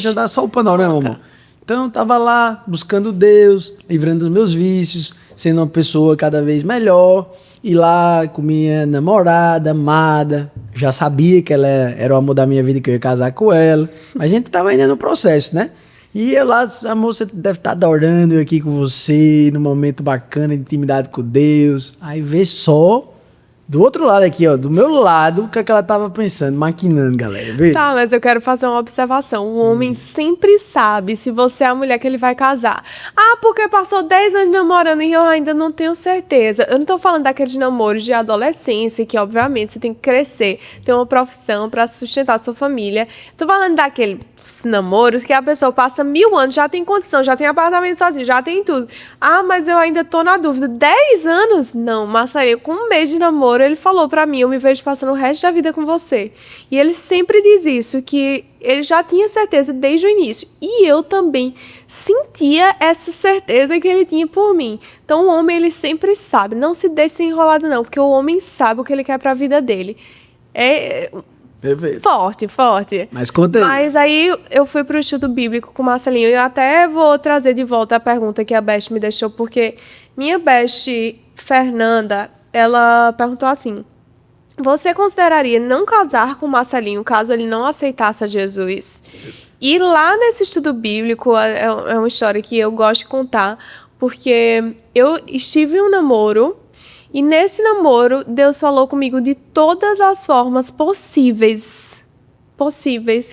eu dar só o panorama, amor. Então, eu tava lá, buscando Deus, livrando dos meus vícios, sendo uma pessoa cada vez melhor, e lá com minha namorada, amada, já sabia que ela era o amor da minha vida, que eu ia casar com ela, mas a gente tava ainda no processo, né? E eu lá, amor, você deve estar adorando eu aqui com você, num momento bacana de intimidade com Deus, aí vê só... Do outro lado aqui, ó, do meu lado, o que é que ela tava pensando, maquinando, galera, vê? Tá, mas eu quero fazer uma observação. O homem sempre sabe se você é a mulher que ele vai casar. Ah, porque passou 10 anos namorando e eu ainda não tenho certeza. Eu não tô falando daqueles namoros de adolescência, que obviamente você tem que crescer, ter uma profissão pra sustentar a sua família. Tô falando daqueles namoros que a pessoa passa 1000 anos, já tem condição, já tem apartamento sozinho, já tem tudo. Ah, mas eu ainda tô na dúvida. 10 anos? Não, Marcelo, com 1 mês de namoro, ele falou pra mim, eu me vejo passando o resto da vida com você. E ele sempre diz isso, que ele já tinha certeza desde o início. E eu também sentia essa certeza que ele tinha por mim. Então o homem, ele sempre sabe. Não se deixe ser enrolado não, porque o homem sabe o que ele quer pra vida dele. Perfeito. Forte. Mas conta aí. Mas aí eu fui pro estudo bíblico com o Marcelinho. Eu até vou trazer de volta a pergunta que a Beth me deixou, porque minha Beth, Fernanda, ela perguntou assim: você consideraria não casar com o Marcelinho caso ele não aceitasse a Jesus? E lá nesse estudo bíblico, é uma história que eu gosto de contar, porque eu estive em um namoro, e nesse namoro, Deus falou comigo de todas as formas possíveis,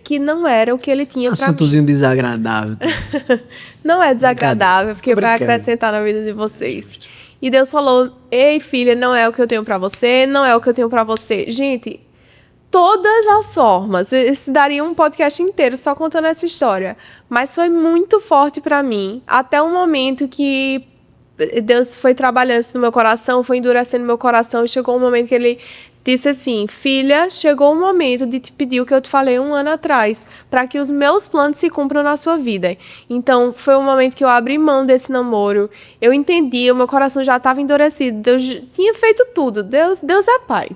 que não era o que ele tinha para mim. Assuntozinho desagradável. Não é desagradável, porque vai acrescentar na vida de vocês. E Deus falou: ei, filha, não é o que eu tenho pra você, não é o que eu tenho pra você. Gente, todas as formas. Isso daria um podcast inteiro só contando essa história. Mas foi muito forte pra mim, até o momento que Deus foi trabalhando isso no meu coração, foi endurecendo meu coração, e chegou um momento que ele disse assim: filha, chegou o momento de te pedir o que eu te falei 1 ano atrás, para que os meus planos se cumpram na sua vida. Então, foi o momento que eu abri mão desse namoro. Eu entendi, o meu coração já estava endurecido. Deus tinha feito tudo. Deus é pai.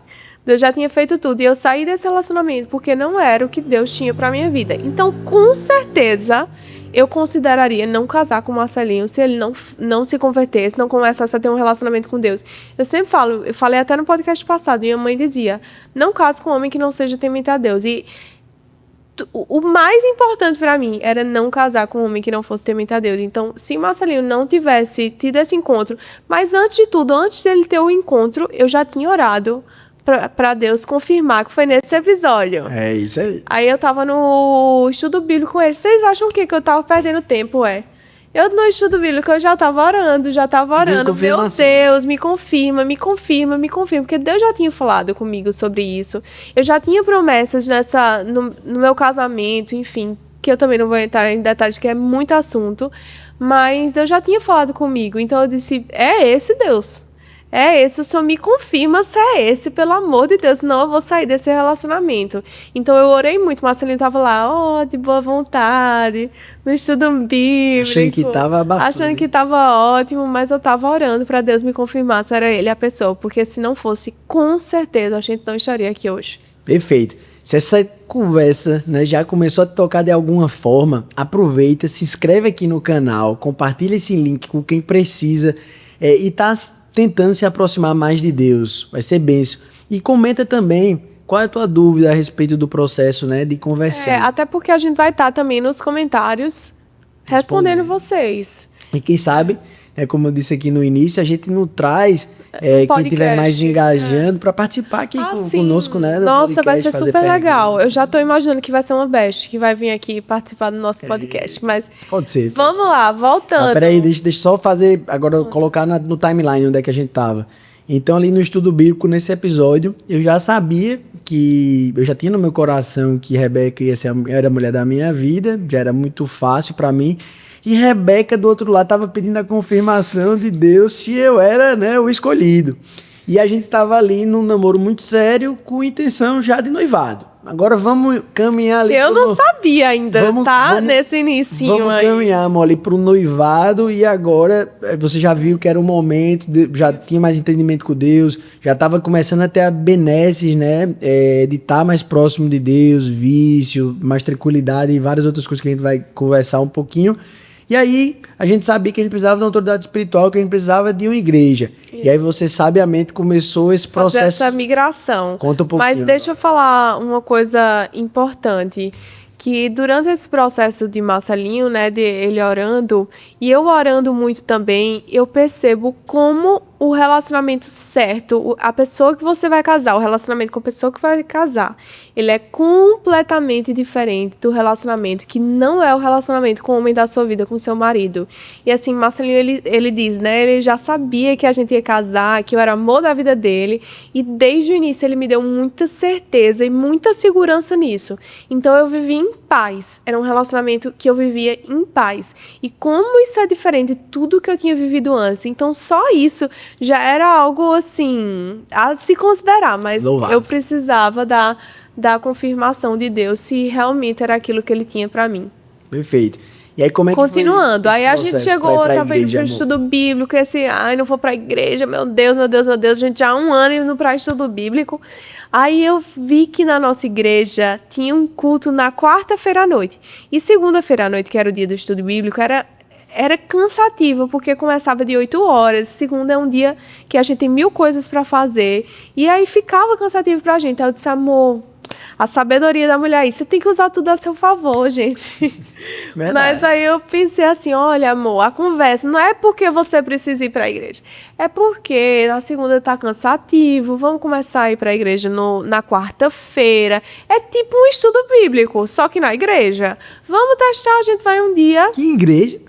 Deus já tinha feito tudo. E eu saí desse relacionamento porque não era o que Deus tinha para minha vida. Então, com certeza, eu consideraria não casar com o Marcelinho se ele não se convertesse, não começasse a ter um relacionamento com Deus. Eu sempre falo, eu falei até no podcast passado, minha mãe dizia: não case com um homem que não seja temente a Deus. E o mais importante para mim era não casar com um homem que não fosse temente a Deus. Então, se Marcelinho não tivesse tido esse encontro, mas antes de tudo, antes dele ter o encontro, eu já tinha orado para Deus confirmar, que foi nesse episódio. É isso aí. Aí eu tava no estudo bíblico com eles. Vocês acham o quê? Que eu tava perdendo tempo, Eu no estudo bíblico eu já tava orando. Meu Deus, me confirma. Porque Deus já tinha falado comigo sobre isso. Eu já tinha promessas no meu casamento, enfim, que eu também não vou entrar em detalhes, que é muito assunto. Mas Deus já tinha falado comigo. Então eu disse: é esse Deus. É esse, o Senhor me confirma se é esse, pelo amor de Deus, senão eu vou sair desse relacionamento. Então eu orei muito, Marcelinho tava lá, de boa vontade, no estudo bíblico. Achando que tava ótimo, mas eu tava orando para Deus me confirmar se era ele a pessoa, porque se não fosse, com certeza a gente não estaria aqui hoje. Perfeito. Se essa conversa, né, já começou a te tocar de alguma forma, aproveita, se inscreve aqui no canal, compartilha esse link com quem precisa e tá tentando se aproximar mais de Deus, vai ser bênção. E comenta também qual é a tua dúvida a respeito do processo, né, de conversão. Até porque a gente vai estar também nos comentários respondendo vocês. E quem sabe, como eu disse aqui no início, a gente não traz quem estiver mais engajando para participar aqui conosco, né? Nossa, vai ser super legal. Eu já estou imaginando que vai ser uma Beth que vai vir aqui participar do nosso podcast. Mas pode ser. Vamos lá, voltando. Peraí, deixa só fazer, agora colocar no timeline onde é que a gente tava. Então, ali no estudo bíblico, nesse episódio, eu já sabia que... Eu já tinha no meu coração que Rebeca era a mulher da minha vida, já era muito fácil para mim. E Rebeca, do outro lado, estava pedindo a confirmação de Deus se eu era, né, o escolhido. E a gente estava ali num namoro muito sério, com intenção já de noivado. Agora vamos caminhar ali... Eu não sabia ainda, nesse inicinho vamos aí. Vamos caminhar, amor, ali pro noivado, e agora você já viu que era o momento, já tinha mais entendimento com Deus, já estava começando a ter a benesses, né, de estar mais próximo de Deus, vício, mais tranquilidade e várias outras coisas que a gente vai conversar um pouquinho. E aí, a gente sabia que a gente precisava de uma autoridade espiritual, que a gente precisava de uma igreja. Isso. E aí você sabiamente começou esse processo. Essa migração. Conta um pouquinho. Mas deixa eu falar uma coisa importante. Que durante esse processo de Marcelinho, né, de ele orando, e eu orando muito também, eu percebo como o relacionamento certo, a pessoa que você vai casar, o relacionamento com a pessoa que vai casar, ele é completamente diferente do relacionamento que não é o relacionamento com o homem da sua vida, com o seu marido. E assim, Marcelinho, ele diz, né, ele já sabia que a gente ia casar, que eu era amor da vida dele, e desde o início ele me deu muita certeza e muita segurança nisso. Então eu vivi em paz, era um relacionamento que eu vivia em paz. E como isso é diferente de tudo que eu tinha vivido antes, então só isso já era algo assim, a se considerar, mas eu precisava da confirmação de Deus se realmente era aquilo que ele tinha para mim. Perfeito. E aí, como é que Continuando, foi aí a gente chegou, eu tava indo pro estudo bíblico, e assim, ai, não vou pra igreja, meu Deus, meu Deus, meu Deus, a gente já há 1 ano indo pra estudo bíblico. Aí eu vi que na nossa igreja tinha um culto na quarta-feira à noite. E segunda-feira à noite, que era o dia do estudo bíblico, era cansativo, porque começava de 8 horas. Segunda é um dia que a gente tem 1000 coisas para fazer. E aí ficava cansativo pra gente. Aí eu disse, amor, a sabedoria da mulher aí, você tem que usar tudo a seu favor, gente. Mas aí eu pensei assim, olha, amor, a conversa não é porque você precisa ir para a igreja. É porque na segunda tá cansativo, vamos começar a ir para a igreja na quarta-feira. É tipo um estudo bíblico, só que na igreja. Vamos testar, a gente vai um dia. Que igreja?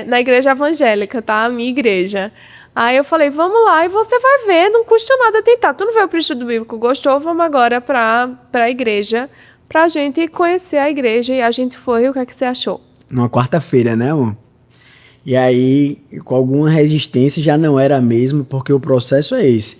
Na igreja evangélica, tá? A minha igreja. Aí eu falei, vamos lá, e você vai ver, não custa nada tentar. Tu não veio pro estudo bíblico, gostou? Vamos agora pra igreja, pra gente conhecer a igreja. E a gente foi, o que é que você achou? Numa quarta-feira, né, amor? E aí, com alguma resistência, já não era mesmo, porque o processo é esse.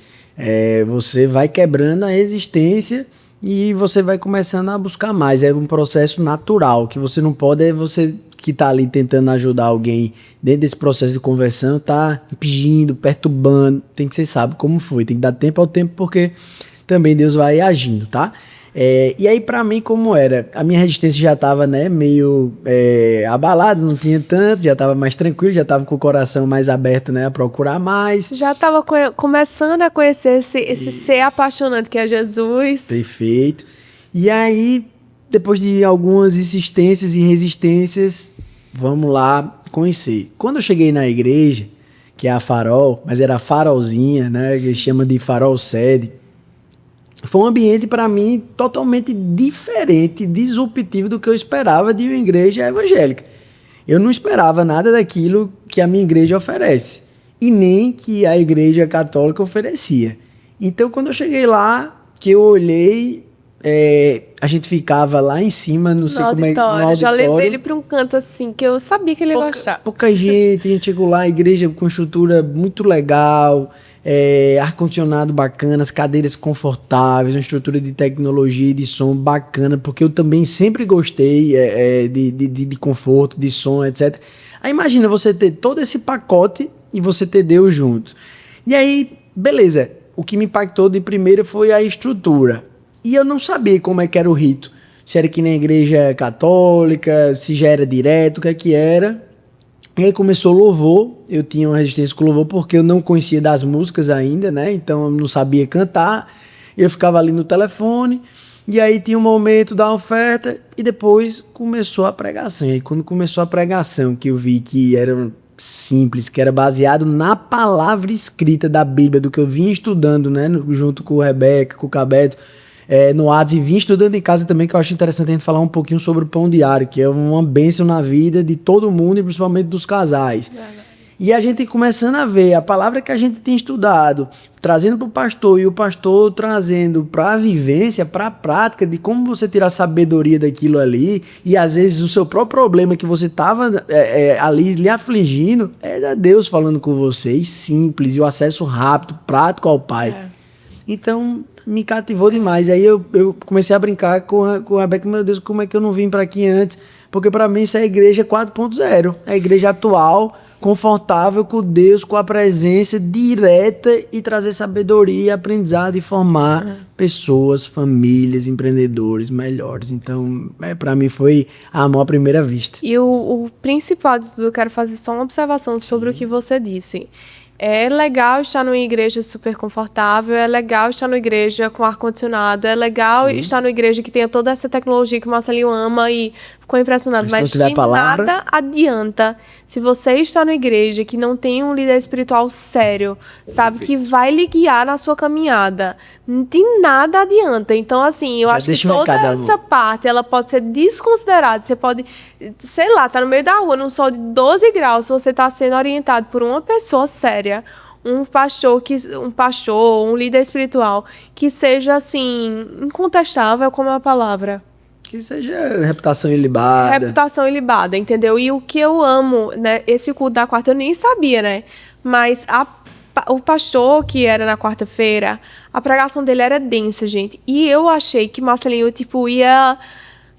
Você vai quebrando a resistência e você vai começando a buscar mais. É um processo natural, que você não pode, é você que tá ali tentando ajudar alguém dentro desse processo de conversão, tá impedindo, perturbando, tem que ser sabe como foi, tem que dar tempo ao tempo, porque também Deus vai agindo, tá? E aí pra mim como era? A minha resistência já tava, né, meio abalada, não tinha tanto, já tava mais tranquilo, já tava com o coração mais aberto, né, a procurar mais. Já tava começando a conhecer esse ser apaixonante que é Jesus. Perfeito. E aí, depois de algumas insistências e resistências, vamos lá conhecer. Quando eu cheguei na igreja, que é a Farol, mas era a Farolzinha, né, que chama de Farol Sede, foi um ambiente para mim totalmente diferente, disruptivo do que eu esperava de uma igreja evangélica. Eu não esperava nada daquilo que a minha igreja oferece, e nem que a igreja católica oferecia. Então, quando eu cheguei lá, que eu olhei, a gente ficava lá em cima, não sei como é, no auditório. Já levei ele para um canto assim, que eu sabia que ele ia gostar. Pouca gente, a gente chegou lá, a igreja com estrutura muito legal, ar-condicionado bacana, as cadeiras confortáveis, uma estrutura de tecnologia e de som bacana, porque eu também sempre gostei de conforto, de som, etc. Aí imagina você ter todo esse pacote e você ter Deus junto. E aí, beleza, o que me impactou de primeira foi a estrutura. E eu não sabia como é que era o rito. Se era que na igreja católica, se já era direto, o que é que era. E aí começou o louvor, eu tinha uma resistência com o louvor porque eu não conhecia das músicas ainda, né? Então eu não sabia cantar, eu ficava ali no telefone, e aí tinha um momento da oferta, e depois começou a pregação. E aí quando começou a pregação, que eu vi que era simples, que era baseado na palavra escrita da Bíblia, do que eu vinha estudando, né? Junto com o Rebeca, com o Cabeto, no Hades, e vim estudando em casa também, que eu acho interessante a gente falar um pouquinho sobre o pão diário, que é uma bênção na vida de todo mundo e principalmente dos casais. E a gente começando a ver a palavra que a gente tem estudado, trazendo para o pastor, e o pastor trazendo para a vivência, para a prática de como você tirar sabedoria daquilo ali, e às vezes o seu próprio problema que você estava ali lhe afligindo, era Deus falando com você, e simples, e o acesso rápido, prático ao Pai. Então, me cativou demais. Aí eu comecei a brincar com a Rebeca, meu Deus, como é que eu não vim para aqui antes? Porque para mim isso é a igreja 4.0, é a igreja atual, confortável com Deus, com a presença direta, e trazer sabedoria, aprendizado e formar pessoas, famílias, empreendedores melhores. Então, para mim foi amor à primeira vista. E o principal de tudo, eu quero fazer só uma observação sobre o que você disse. É legal estar numa igreja super confortável, é legal estar numa igreja com ar-condicionado, é legal estar numa igreja que tenha toda essa tecnologia que o Marcelinho ama e ficou impressionado. Mas de nada adianta se você está numa igreja que não tem um líder espiritual sério, sabe, que vai lhe guiar na sua caminhada. De nada adianta. Então, assim, eu acho que toda essa parte, ela pode ser desconsiderada. Você pode, sei lá, tá no meio da rua, num sol de 12 graus, se você está sendo orientado por uma pessoa séria, um pastor, um líder espiritual, que seja, assim, incontestável como a palavra. Que seja reputação ilibada. Reputação ilibada, entendeu? E o que eu amo, né? Esse culto da quarta eu nem sabia, né? Mas o pastor que era na quarta-feira, a pregação dele era densa, gente. E eu achei que Marcelinho, tipo, ia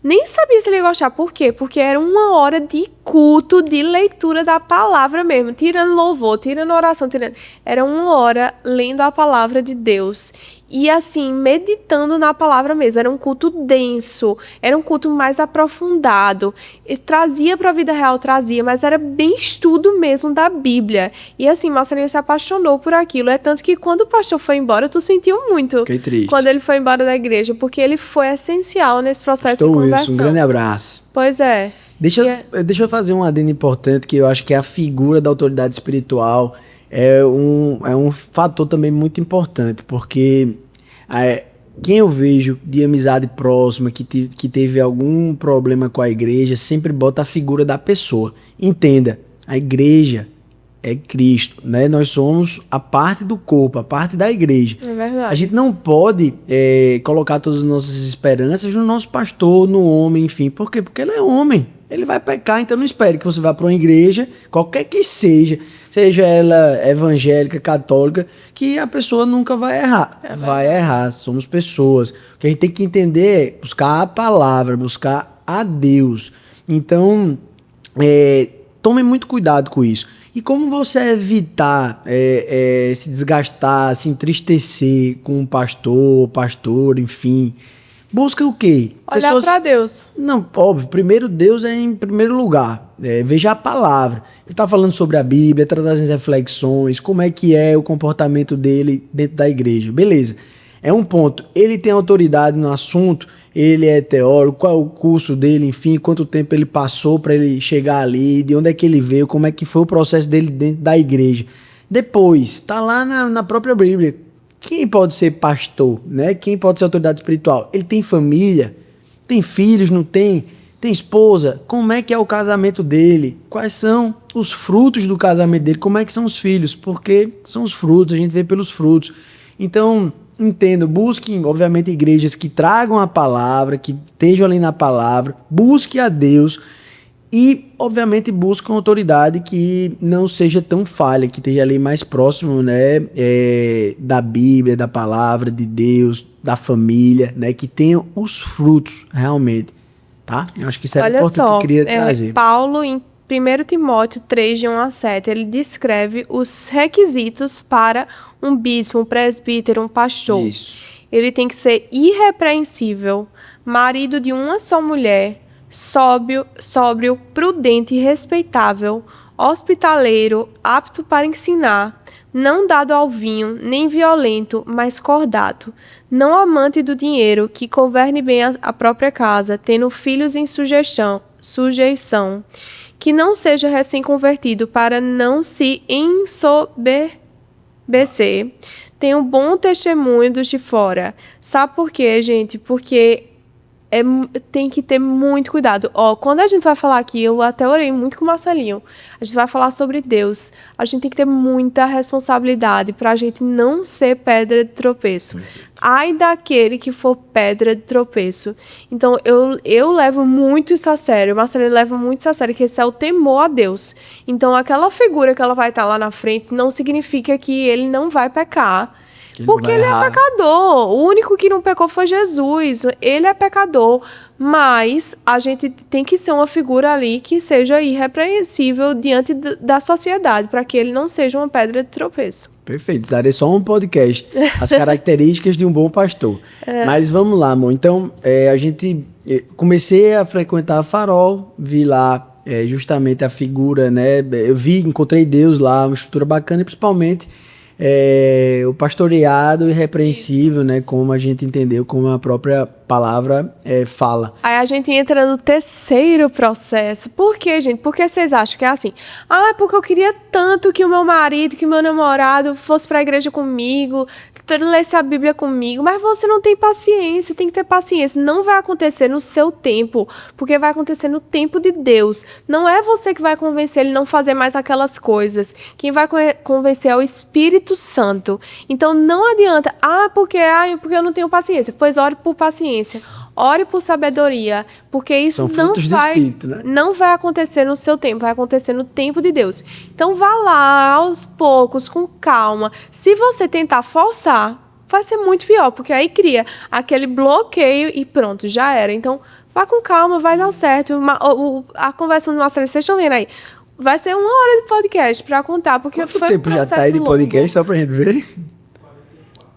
Nem sabia se ele ia gostar. Por quê? Porque era uma hora de culto, de leitura da palavra mesmo. Tirando louvor, tirando oração, tirando... Era uma hora lendo a palavra de Deus. E assim, meditando na palavra mesmo. Era um culto denso. Era um culto mais aprofundado. E trazia para a vida real, trazia. Mas era bem estudo mesmo da Bíblia. E assim, Marcelinho se apaixonou por aquilo. É tanto que quando o pastor foi embora, tu sentiu muito. Fiquei triste. Quando ele foi embora da igreja. Porque ele foi essencial nesse processo de conversão. Um grande abraço. Pois é. Deixa eu fazer um adendo importante, que eu acho que a figura da autoridade espiritual é um fator também muito importante, porque quem eu vejo de amizade próxima, que teve algum problema com a igreja, sempre bota a figura da pessoa. Entenda, a igreja é Cristo, né? Nós somos a parte do corpo, a parte da igreja. É verdade. A gente não pode colocar todas as nossas esperanças no nosso pastor, no homem, enfim. Por quê? Porque ele é homem. Ele vai pecar, então não espere que você vá para uma igreja, qualquer que seja ela evangélica, católica, que a pessoa nunca vai errar. Vai errar, somos pessoas. O que a gente tem que entender é buscar a palavra, buscar a Deus. Então, tome muito cuidado com isso. E como você evitar se desgastar, se entristecer com um pastor, enfim... Busca o quê? Olhar para Deus. Não, óbvio. Primeiro, Deus é em primeiro lugar. Veja a palavra. Ele está falando sobre a Bíblia, trazendo as reflexões, como é que é o comportamento dele dentro da igreja. Beleza. É um ponto. Ele tem autoridade no assunto, ele é teólogo, qual é o curso dele, enfim, quanto tempo ele passou para ele chegar ali, de onde é que ele veio, como é que foi o processo dele dentro da igreja. Depois, está lá na própria Bíblia. Quem pode ser pastor, né? Quem pode ser autoridade espiritual? Ele tem família? Tem filhos? Não tem? Tem esposa? Como é que é o casamento dele? Quais são os frutos do casamento dele? Como é que são os filhos? Porque são os frutos, a gente vê pelos frutos. Então, entendo, busquem, obviamente, igrejas que tragam a palavra, que estejam ali na palavra, busque a Deus e, obviamente, busque uma autoridade que não seja tão falha, que esteja ali mais próximo, né, da Bíblia, da palavra de Deus, da família, né, que tenha os frutos realmente, tá? Eu acho que isso era importante que eu queria trazer. Paulo, em 1 Timóteo 3, de 1 a 7, ele descreve os requisitos para um bispo, um presbítero, um pastor. Isso. Ele tem que ser irrepreensível, marido de uma só mulher, sóbrio, prudente e respeitável, hospitaleiro, apto para ensinar, não dado ao vinho, nem violento, mas cordato, não amante do dinheiro, que governe bem a própria casa, tendo filhos em sujeição, que não seja recém-convertido para não se ensoberbecer, tenha um bom testemunho dos de fora. Sabe por quê, gente? Porque tem que ter muito cuidado. Quando a gente vai falar aqui, eu até orei muito com o Marcelinho, a gente vai falar sobre Deus, a gente tem que ter muita responsabilidade para a gente não ser pedra de tropeço. Ai daquele que for pedra de tropeço. Então, eu levo muito isso a sério, o Marcelinho leva muito isso a sério, que esse é o temor a Deus. Então, aquela figura que ela vai estar lá na frente não significa que ele não vai pecar, porque ele é pecador. O único que não pecou foi Jesus. Ele é pecador. Mas a gente tem que ser uma figura ali que seja irrepreensível diante da sociedade, para que ele não seja uma pedra de tropeço. Perfeito. Darei só um podcast. As características de um bom pastor. Mas vamos lá, amor. Então, comecei a frequentar a Farol, vi lá justamente a figura, né? Encontrei Deus lá, uma estrutura bacana, e principalmente o pastoreado irrepreensível, né, como a gente entendeu, como a própria palavra fala. Aí a gente entra no terceiro processo. Por quê, gente? Porque vocês acham que é assim? Porque eu queria tanto que o meu marido, que o meu namorado fosse para a igreja comigo, que ele lesse a Bíblia comigo, mas você não tem paciência, tem que ter paciência. Não vai acontecer no seu tempo, porque vai acontecer no tempo de Deus. Não é você que vai convencer ele a não fazer mais aquelas coisas. Quem vai convencer é o Espírito Santo. Então não adianta, porque eu não tenho paciência. Pois ore por paciência. Ore por sabedoria, porque isso não vai acontecer no seu tempo, vai acontecer no tempo de Deus. Então vá lá aos poucos, com calma. Se você tentar forçar, vai ser muito pior, porque aí cria aquele bloqueio e pronto, já era. Então, vá com calma, vai dar certo. A conversa do Marcelo, vocês estão vendo aí, vai ser 1 hora de podcast pra contar, porque Quanto foi tempo um já tá aí de processo podcast, longo. só pra gente ver?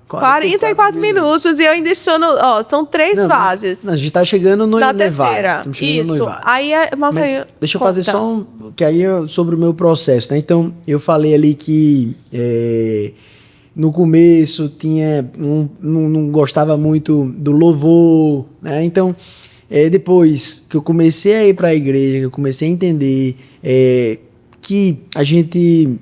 44 minutos e eu ainda estou no... Ó, são 3 fases. A gente tá chegando no Da Noivado. terceira. Estamos chegando no Isso. Noivado. Aí, Mas deixa eu fazer só que aí sobre o meu processo, né? Então, eu falei ali que no começo não gostava muito do louvor, né? Então, depois que eu comecei a ir para a igreja, que eu comecei a entender que a gente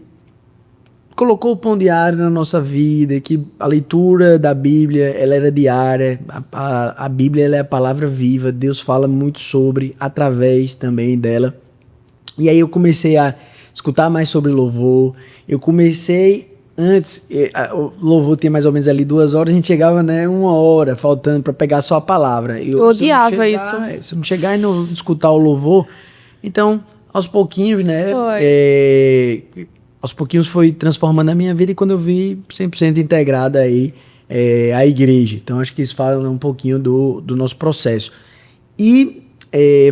colocou o pão diário na nossa vida, que a leitura da Bíblia, ela era diária, a Bíblia ela é a palavra viva, Deus fala muito sobre, através também dela. E aí eu comecei a escutar mais sobre louvor, eu comecei, antes, o louvor tinha mais ou menos ali 2 horas, a gente chegava, né, 1 hora, faltando para pegar só a palavra. Eu odiava isso. Se não chegar e não escutar o louvor, então, aos pouquinhos, né, aos pouquinhos foi transformando a minha vida e quando eu vi 100% integrada aí a igreja. Então acho que isso fala um pouquinho do nosso processo. E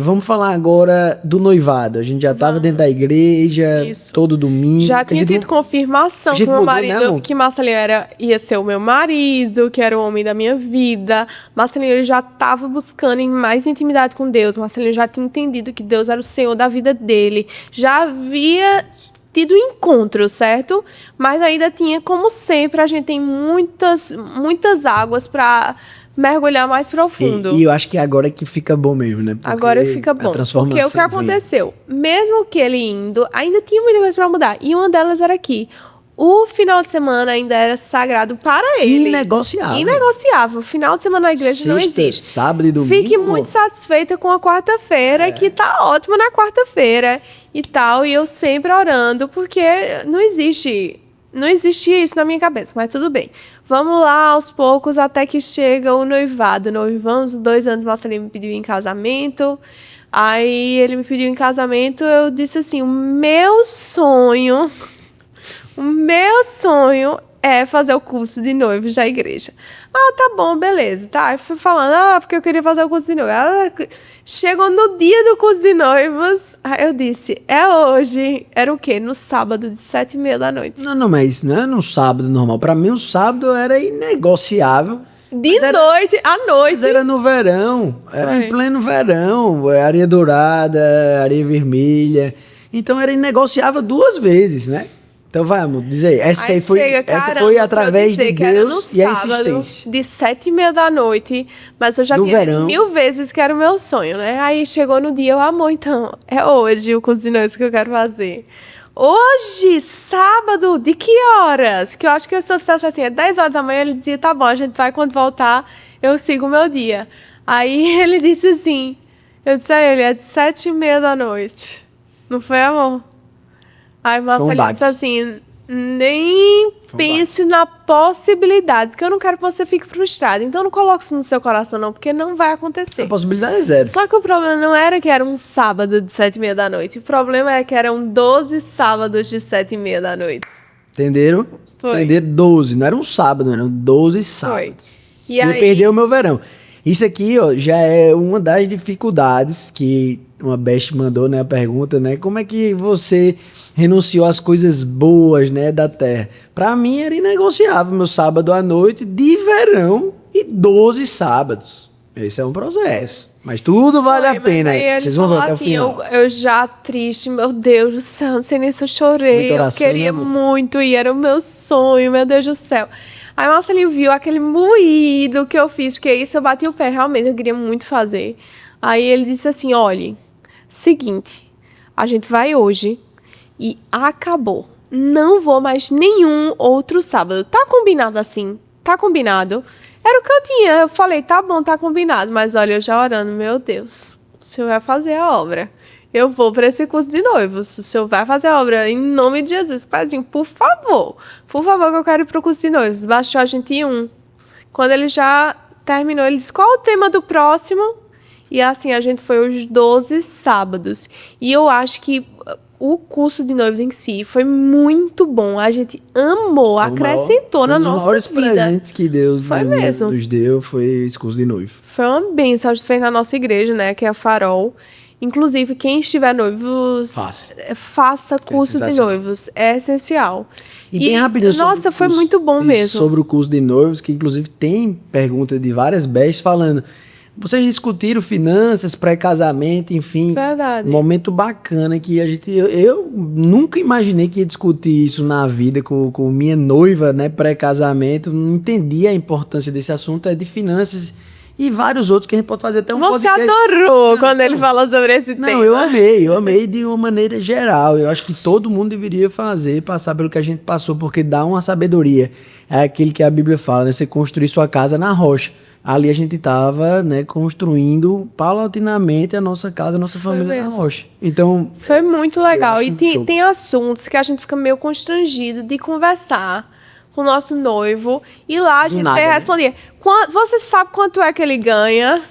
vamos falar agora do noivado. A gente já estava dentro da igreja, todo domingo. Já tinha tido confirmação que meu marido, que Marcelinho ia ser o meu marido, que era o homem da minha vida. Marcelinho ele já estava buscando em mais intimidade com Deus. Marcelinho já tinha entendido que Deus era o Senhor da vida dele. Já havia tido encontro, certo? Mas ainda tinha, como sempre, a gente tem muitas águas para mergulhar mais profundo. E eu acho que agora é que fica bom mesmo, né? Porque agora fica bom. Porque o que aconteceu? Mesmo que ele indo, ainda tinha muita coisa para mudar. E uma delas era aqui. O final de semana ainda era sagrado para ele. Inegociável. Inegociável. O final de semana na igreja não existe. Sábado e domingo. Fique muito satisfeita com a quarta-feira, que tá ótima na quarta-feira e tal. E eu sempre orando, porque não existia isso na minha cabeça, mas tudo bem. Vamos lá, aos poucos, até que chega o noivado. Noivamos 2 anos, Marcelinho me pediu em casamento. Aí ele me pediu em casamento, eu disse assim, o meu sonho é fazer o curso de noivos da igreja. Ah, tá bom, beleza. Tá, eu fui falando, porque eu queria fazer o curso de noivos. Chegou no dia do curso de noivos, aí eu disse, é hoje. Era o quê? No sábado, de 7h30 da noite. Não, mas não é no sábado normal. Pra mim, o sábado era inegociável. Noite, à noite. Mas era no verão, era em pleno verão. Areia dourada, areia vermelha. Então era inegociável 2 vezes, né? Então vamos, diz aí. Essa foi através de Deus e a insistência. De 7h30 da noite, mas eu já tinha dito 1000 vezes que era o meu sonho, né? Aí chegou no dia, amor, então, é hoje o curso de noivos que eu quero fazer. Hoje, sábado, de que horas? Que eu acho que se eu dissesse assim, é 10 horas da manhã, ele dizia, tá bom, a gente vai, quando voltar, eu sigo o meu dia. Aí ele disse assim, eu disse a ele, é de 7h30 da noite. Não foi, amor? Aí Marcelinho disse assim, nem pense na possibilidade, porque eu não quero que você fique frustrado. Então não coloque isso no seu coração não, porque não vai acontecer. A possibilidade é 0. Só que o problema não era que era um sábado de 7h30 da noite. O problema é que eram 12 sábados de 7h30 da noite. Entenderam? Foi. Entenderam? 12. Não era um sábado, eram 12 sábados. Foi. E aí... perdeu o meu verão. Isso aqui, ó, já é uma das dificuldades que uma Best mandou, né, a pergunta, né? Como é que você renunciou às coisas boas, né, da terra? Pra mim era inegociável meu sábado à noite de verão e 12 sábados. Esse é um processo. Mas tudo vale a pena. Vocês vão ver até o final. Eu já triste, meu Deus do céu, não sei nem se eu chorei. Eu queria muito ir, era o meu sonho, meu Deus do céu. Aí Marcelinho viu aquele moído que eu fiz, porque isso eu bati o pé, realmente, eu queria muito fazer. Aí ele disse assim, olha, seguinte, a gente vai hoje e acabou. Não vou mais nenhum outro sábado. Tá combinado assim? Tá combinado? Era o que eu tinha. Eu falei, tá bom, tá combinado. Mas olha, eu já orando, meu Deus, o senhor vai fazer a obra. Eu vou para esse curso de noivos. O senhor vai fazer a obra em nome de Jesus. Paizinho, por favor, que eu quero ir para o curso de noivos. Baixou a gente em 1. Quando ele já terminou, ele disse, qual o tema do próximo? E assim, a gente foi os 12 sábados. E eu acho que o curso de noivos em si foi muito bom. A gente amou, acrescentou na nossa vida. Um dos maiores presentes que Deus Foi mesmo. nos deu foi esse curso de noivo. Foi uma bênção. A gente fez na nossa igreja, né? Que é a Farol. Inclusive, quem estiver noivos, faça curso de noivos. É essencial. E bem rapidinho sobre nossa, foi muito bom mesmo. Sobre o curso de noivos, que inclusive tem pergunta de várias bestas falando... Vocês discutiram finanças, pré-casamento, enfim. Verdade. Um momento bacana que eu nunca imaginei que ia discutir isso na vida com minha noiva, né? Pré-casamento. Não entendia a importância desse assunto, é de finanças e vários outros que a gente pode fazer até um podcast. Você adorou quando ele falou sobre esse tema. Não, eu amei de uma maneira geral. Eu acho que todo mundo deveria passar pelo que a gente passou, porque dá uma sabedoria. É aquele que a Bíblia fala, né? Você construir sua casa na rocha. Ali a gente estava, né, construindo paulatinamente a nossa casa, a nossa família na rocha. Então, foi muito legal. E tem assuntos que a gente fica meio constrangido de conversar com o nosso noivo. E lá a gente vai responder. Você sabe quanto é que ele ganha?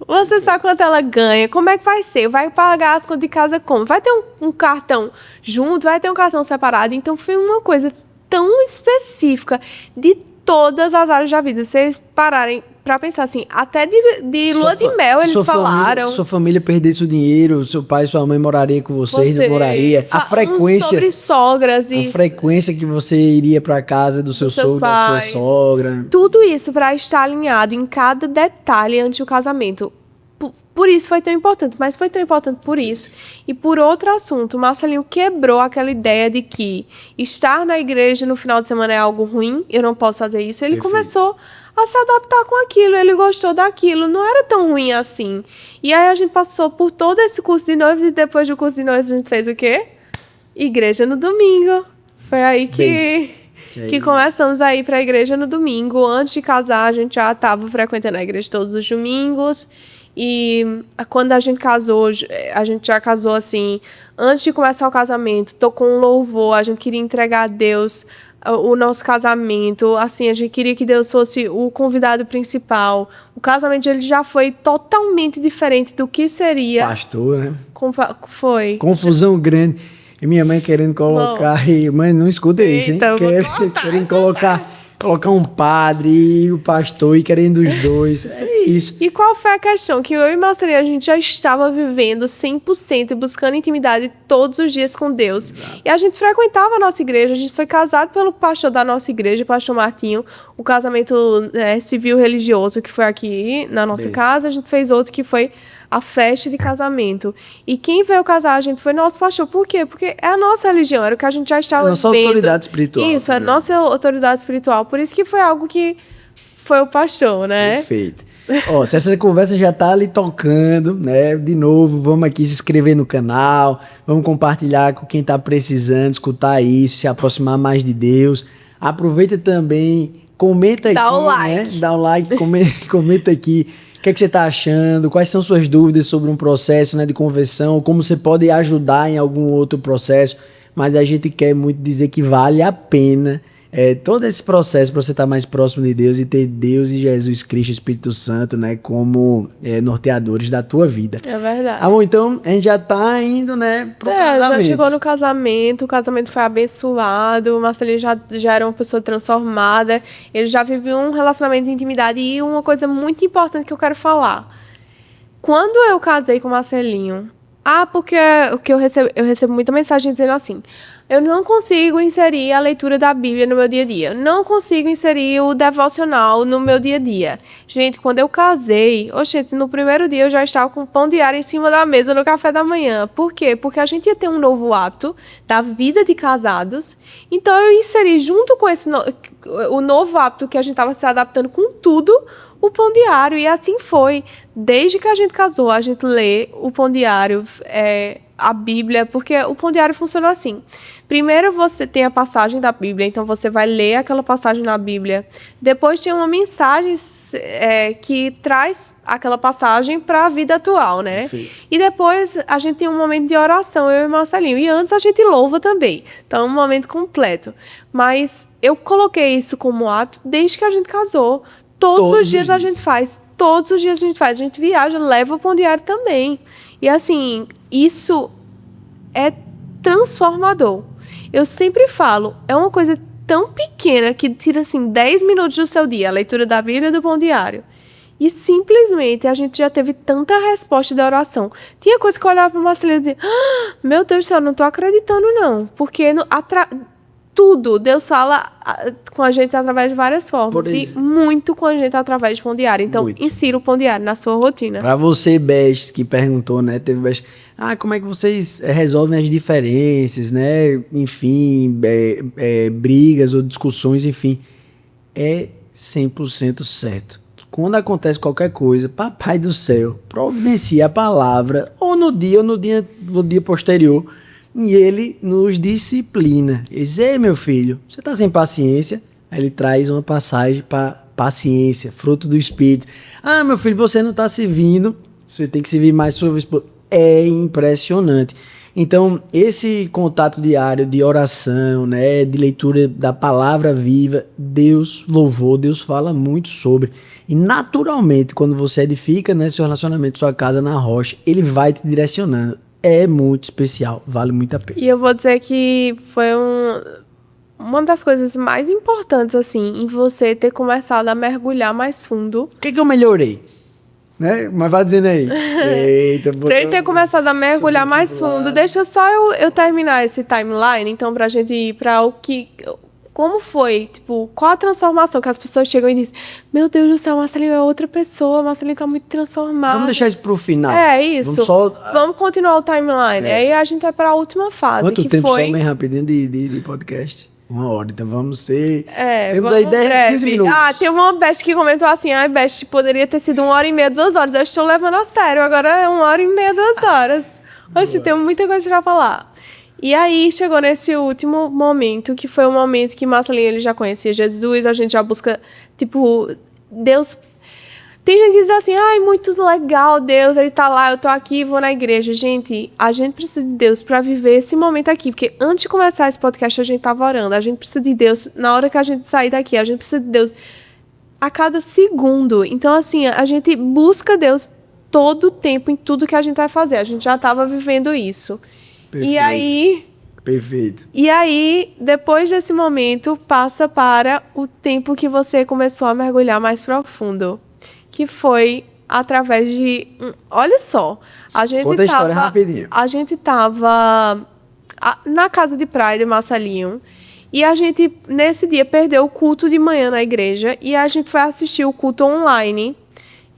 Você sabe quanto ela ganha? Como é que vai ser? Vai pagar as contas de casa como? Vai ter um cartão junto? Vai ter um cartão separado? Então foi uma coisa tão específica de todas as áreas da vida. Vocês pararem pra pensar assim, até de lua de mel eles falaram. Se sua família perdesse o dinheiro, seu pai e sua mãe moraria com vocês, não moraria. A frequência... sobre sogras e... A frequência que você iria pra casa do seu sogro, da sua sogra. Tudo isso pra estar alinhado em cada detalhe antes do casamento. Por isso foi tão importante, mas foi tão importante por isso. E por outro assunto, o Marcelinho quebrou aquela ideia de que estar na igreja no final de semana é algo ruim, eu não posso fazer isso. Ele começou a se adaptar com aquilo, ele gostou daquilo, não era tão ruim assim. E aí a gente passou por todo esse curso de noivos e depois do curso de noivos a gente fez o quê? Igreja no domingo. Foi aí que começamos a ir para a igreja no domingo. Antes de casar, a gente já estava frequentando a igreja todos os domingos. E quando a gente casou, a gente já casou assim, antes de começar o casamento, tocou um louvor, a gente queria entregar a Deus o nosso casamento, assim, a gente queria que Deus fosse o convidado principal. O casamento dele já foi totalmente diferente do que seria. Pastor, né? Foi. Confusão grande. E minha mãe querendo colocar... Mãe, não escuta isso, hein? Querendo colocar um padre e o pastor e querendo os dois. É isso. E qual foi a questão? Que eu e Marcelinho, a gente já estava vivendo 100% e buscando intimidade todos os dias com Deus. Exato. E a gente frequentava a nossa igreja, a gente foi casado pelo pastor da nossa igreja, o pastor Martinho, o casamento civil religioso que foi aqui na nossa casa, a gente fez outro que foi a festa de casamento. E quem veio casar a gente foi nosso pastor. Por quê? Porque é a nossa religião, era o que a gente já estava vendo. Nossa autoridade espiritual. Isso, é a nossa autoridade espiritual. Por isso que foi algo que foi o pastor, né? Perfeito. Ó, se essa conversa já tá ali tocando, né? De novo, vamos aqui se inscrever no canal, vamos compartilhar com quem tá precisando escutar isso, se aproximar mais de Deus. Aproveita também, comenta aqui, dá o like. Né? Dá o like, comenta aqui. O que é que você está achando? Quais são suas dúvidas sobre um processo, né, de conversão? Como você pode ajudar em algum outro processo? Mas a gente quer muito dizer que vale a pena todo esse processo para você estar mais próximo de Deus e ter Deus e Jesus Cristo, Espírito Santo, né, como norteadores da tua vida. É verdade. Ah, bom, então a gente já tá indo, né, pro casamento. Já chegou no casamento, o casamento foi abençoado, o Marcelinho já era uma pessoa transformada, ele já viveu um relacionamento de intimidade e uma coisa muito importante que eu quero falar. Quando eu casei com o Marcelinho, porque eu recebo muita mensagem dizendo assim, eu não consigo inserir a leitura da Bíblia no meu dia a dia. Não consigo inserir o devocional no meu dia a dia. Gente, quando eu casei, no primeiro dia eu já estava com pão diário em cima da mesa no café da manhã. Por quê? Porque a gente ia ter um novo hábito da vida de casados. Então eu inseri junto com o novo hábito que a gente estava se adaptando com tudo, o pão diário. E assim foi. Desde que a gente casou, a gente lê o pão diário, a Bíblia, porque o pão diário funciona assim. Primeiro você tem a passagem da Bíblia, então você vai ler aquela passagem na Bíblia. Depois tem uma mensagem que traz aquela passagem para a vida atual, né? Perfeito. E depois a gente tem um momento de oração, eu e o Marcelinho. E antes a gente louva também. Então é um momento completo. Mas eu coloquei isso como ato desde que a gente casou. Todos os dias a gente faz todos os dias a gente faz. A gente viaja, leva o pão diário também. E assim, isso é transformador. Eu sempre falo, é uma coisa tão pequena que tira assim 10 minutos do seu dia, a leitura da Bíblia e do pão diário. E simplesmente a gente já teve tanta resposta da oração. Tinha coisa que eu olhava para o Marcelino e dizia, meu Deus do céu, não estou acreditando não. Porque tudo, Deus fala com a gente através de várias formas. E muito com a gente através de pão diário. Então, insira o pão diário na sua rotina. Para você, Best, que perguntou, né? Teve Best, como é que vocês resolvem as diferenças, né? Enfim, brigas ou discussões, enfim. É 100% certo. Quando acontece qualquer coisa, Papai do Céu providencia a palavra, ou no dia posterior, e ele nos disciplina. Ele diz, ei, meu filho, você está sem paciência? Aí ele traz uma passagem para paciência, fruto do Espírito. Meu filho, você não está servindo, você tem que servir mais sua esposa. É impressionante. Então, esse contato diário de oração, né, de leitura da palavra viva, Deus louvou, Deus fala muito sobre. E naturalmente, quando você edifica, né, seu relacionamento, sua casa na rocha, ele vai te direcionando. É muito especial, vale muito a pena. E eu vou dizer que foi uma das coisas mais importantes, assim, em você ter começado a mergulhar mais fundo. O que eu melhorei? Né? Mas vai dizendo aí. Eita, pra ele ter começado a mergulhar mais fundo, deixa só eu terminar esse timeline, então, pra gente ir pra o que... Como foi? Tipo, qual a transformação que as pessoas chegam e dizem, meu Deus do céu, Marcelinho é outra pessoa, Marcelinho tá muito transformado. Vamos deixar isso pro final. É, isso. Vamos continuar o timeline. Aí a gente vai pra última fase. Quanto tempo só bem rapidinho de podcast? 1 hora, então vamos ser... Temos aí 15 minutos. Tem uma Best que comentou assim, Best, poderia ter sido 1h30, 2 horas. Eu estou levando a sério, agora é 1h30, 2 horas. Oxe, tem muita coisa pra falar. E aí, chegou nesse último momento, que foi o momento que Marcelinho ele já conhecia Jesus, a gente já busca, tipo, Deus... Tem gente que diz assim, muito legal, Deus, ele tá lá, eu tô aqui, vou na igreja. Gente, a gente precisa de Deus pra viver esse momento aqui, porque antes de começar esse podcast, a gente tava orando, a gente precisa de Deus na hora que a gente sair daqui, a gente precisa de Deus a cada segundo. Então, assim, a gente busca Deus todo o tempo em tudo que a gente vai fazer, a gente já tava vivendo isso. Perfeito. Perfeito. E aí, depois desse momento, passa para o tempo que você começou a mergulhar mais profundo. Que foi através de... Olha só. Conta a história rapidinho. A gente tava na casa de praia de Marcelinho. E a gente, nesse dia, perdeu o culto de manhã na igreja. E a gente foi assistir o culto online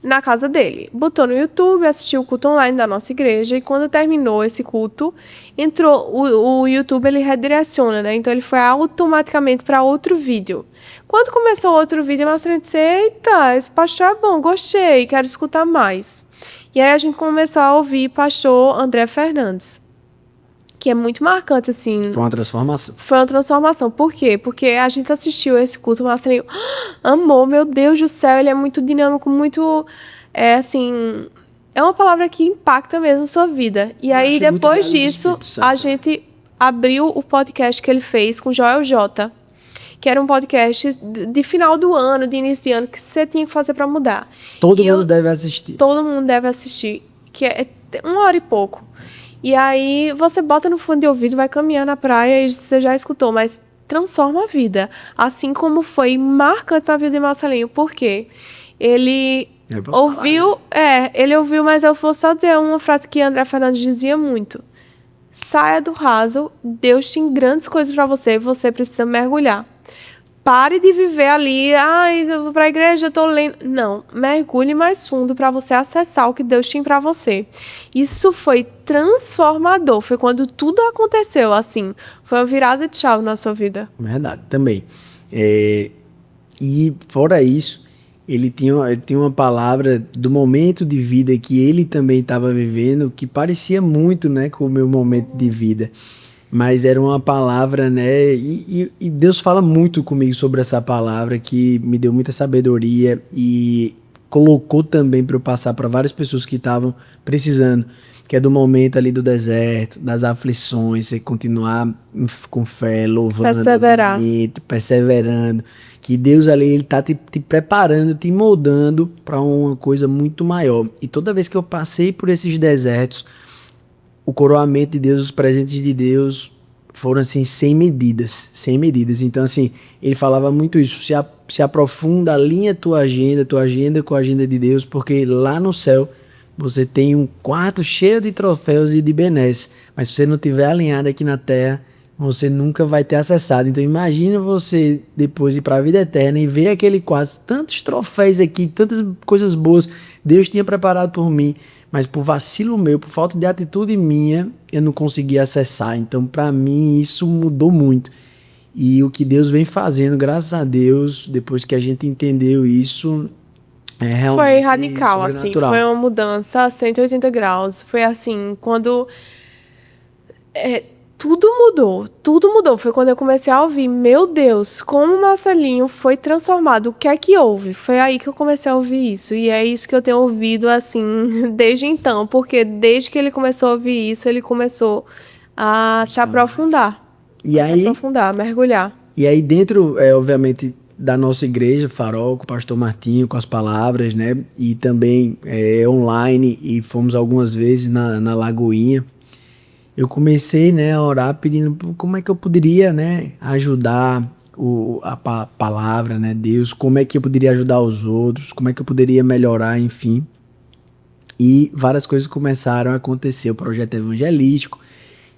na casa dele. Botou no YouTube, assistiu o culto online da nossa igreja. E quando terminou esse culto, entrou... O YouTube, ele redireciona, né? Então, ele foi automaticamente para outro vídeo. Quando começou outro vídeo, Marcelinho disse, eita, esse pastor é bom, gostei, quero escutar mais. E aí a gente começou a ouvir pastor André Fernandes, que é muito marcante, assim. Foi uma transformação. Foi uma transformação. Por quê? Porque a gente assistiu esse culto, o Marcelinho amou, meu Deus do céu, ele é muito dinâmico, muito, assim... É uma palavra que impacta mesmo a sua vida. E aí, depois disso, a gente abriu o podcast que ele fez com Joel J., que era um podcast de final do ano, de início de ano, que você tinha que fazer para mudar. Todo mundo deve assistir. Todo mundo deve assistir, que é 1 hora e pouco. E aí você bota no fone de ouvido, vai caminhar na praia e você já escutou, mas transforma a vida. Assim como foi marcante na vida de Marcelinho. Por quê? Ele ouviu, ele ouviu, mas eu vou só dizer uma frase que André Fernandes dizia muito. Saia do raso, Deus tem grandes coisas para você e você precisa mergulhar. Pare de viver ali, eu vou para a igreja, eu tô lendo. Não, mergulhe mais fundo para você acessar o que Deus tem para você. Isso foi transformador, foi quando tudo aconteceu, assim. Foi uma virada de chave na sua vida. Verdade, também. E fora isso, ele tinha uma palavra do momento de vida que ele também estava vivendo, que parecia muito, né, com o meu momento de vida. Mas era uma palavra, né? E Deus fala muito comigo sobre essa palavra, que me deu muita sabedoria. E colocou também para eu passar para várias pessoas que estavam precisando, que é do momento ali do deserto, das aflições, você continuar com fé, louvando, Perseverar. perseverando, que Deus ali ele tá te preparando, te moldando para uma coisa muito maior. E toda vez que eu passei por esses desertos, o coroamento de Deus, os presentes de Deus foram assim sem medidas, sem medidas. Então assim, ele falava muito isso, se aprofunda, alinha tua agenda com a agenda de Deus, porque lá no céu você tem um quarto cheio de troféus e de benesses, mas se você não tiver alinhado aqui na terra, você nunca vai ter acessado. Então imagina você depois ir para a vida eterna e ver aquele quarto, tantos troféus aqui, tantas coisas boas Deus tinha preparado por mim, mas por vacilo meu, por falta de atitude minha, eu não consegui acessar. Então para mim isso mudou muito. E o que Deus vem fazendo, graças a Deus, depois que a gente entendeu isso, é realmente Foi radical, assim, sobrenatural. foi uma mudança a 180 graus. Foi assim, quando tudo mudou. Foi quando eu comecei a ouvir, meu Deus, como o Marcelinho foi transformado, o que é que houve? Foi aí que eu comecei a ouvir isso, e é isso que eu tenho ouvido, assim, desde então, porque desde que ele começou a ouvir isso, ele começou a se aprofundar, a mergulhar. E aí dentro, obviamente, da nossa igreja, Farol, com o pastor Martinho, com as palavras, né? E também online, e fomos algumas vezes na Lagoinha. Eu comecei, né, a orar pedindo como é que eu poderia, né, ajudar a palavra, né, Deus, como é que eu poderia ajudar os outros, como é que eu poderia melhorar, enfim. E várias coisas começaram a acontecer, o projeto evangelístico,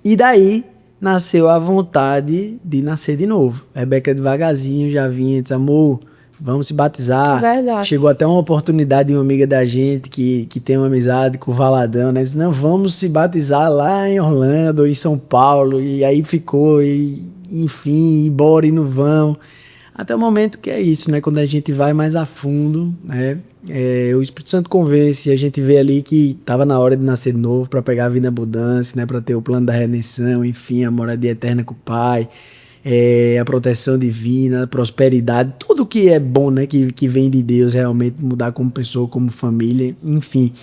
e daí nasceu a vontade de nascer de novo. A Rebeca devagarzinho já vinha e disse, amor, vamos se batizar. Verdade. Chegou até uma oportunidade de uma amiga da gente que tem uma amizade com o Valadão, né? Disse, não, vamos se batizar lá em Orlando, em São Paulo. E aí ficou, e enfim, e bora e não vamos. Até o momento que é isso, né? Quando a gente vai mais a fundo, né? O Espírito Santo convence, a gente vê ali que estava na hora de nascer de novo para pegar a vida em abundância, né? Para ter o plano da redenção, enfim, a moradia eterna com o Pai, a proteção divina, a prosperidade, tudo que é bom, né? Que vem de Deus, realmente mudar como pessoa, como família, enfim.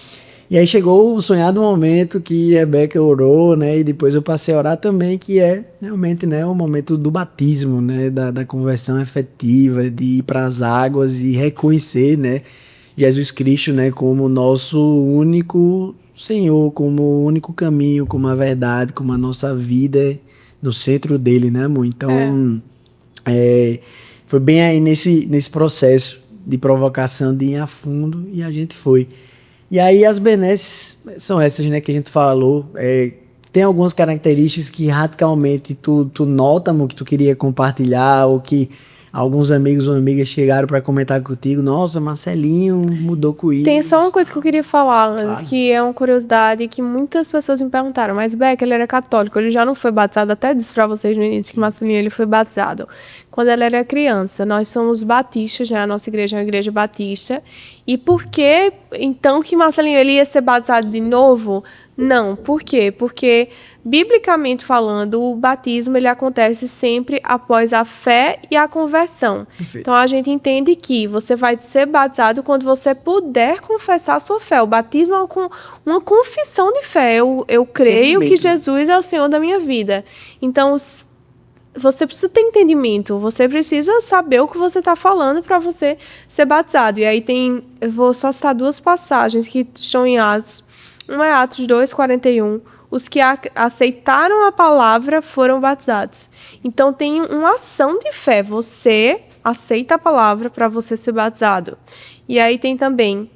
E aí chegou o sonhado momento que Rebeca orou, né? E depois eu passei a orar também, que é realmente, né, o momento do batismo, né? Da conversão efetiva, de ir para as águas e reconhecer, né? Jesus Cristo, né? Como nosso único Senhor, como o único caminho, como a verdade, como a nossa vida no centro dele, né, amor? Então, foi bem aí nesse processo de provocação de ir a fundo e a gente foi. E aí as benesses são essas, né, que a gente falou. Tem algumas características que radicalmente tu nota, amor, que tu queria compartilhar, ou que alguns amigos ou amigas chegaram para comentar contigo. Nossa, Marcelinho mudou com isso. Tem só uma coisa que eu queria falar antes, Claro. que é uma curiosidade que muitas pessoas me perguntaram, mas Beck, ele era católico, ele já não foi batizado, até disse pra vocês no início que Marcelinho ele foi batizado quando ele era criança. Nós somos batistas, né? A nossa igreja é uma igreja batista. E por que então que Marcelinho ele ia ser batizado de novo? Não, por quê? Porque biblicamente falando, o batismo ele acontece sempre após a fé e a conversão. Perfeito. Então a gente entende que você vai ser batizado quando você puder confessar a sua fé. O batismo é uma confissão de fé. Eu creio que Jesus é o Senhor da minha vida. Então você precisa ter entendimento, você precisa saber o que você está falando para você ser batizado. E aí eu vou só citar duas passagens que estão em Atos. Uma é Atos 2:41. Os que aceitaram a palavra foram batizados. Então tem uma ação de fé. Você aceita a palavra para você ser batizado. E aí tem também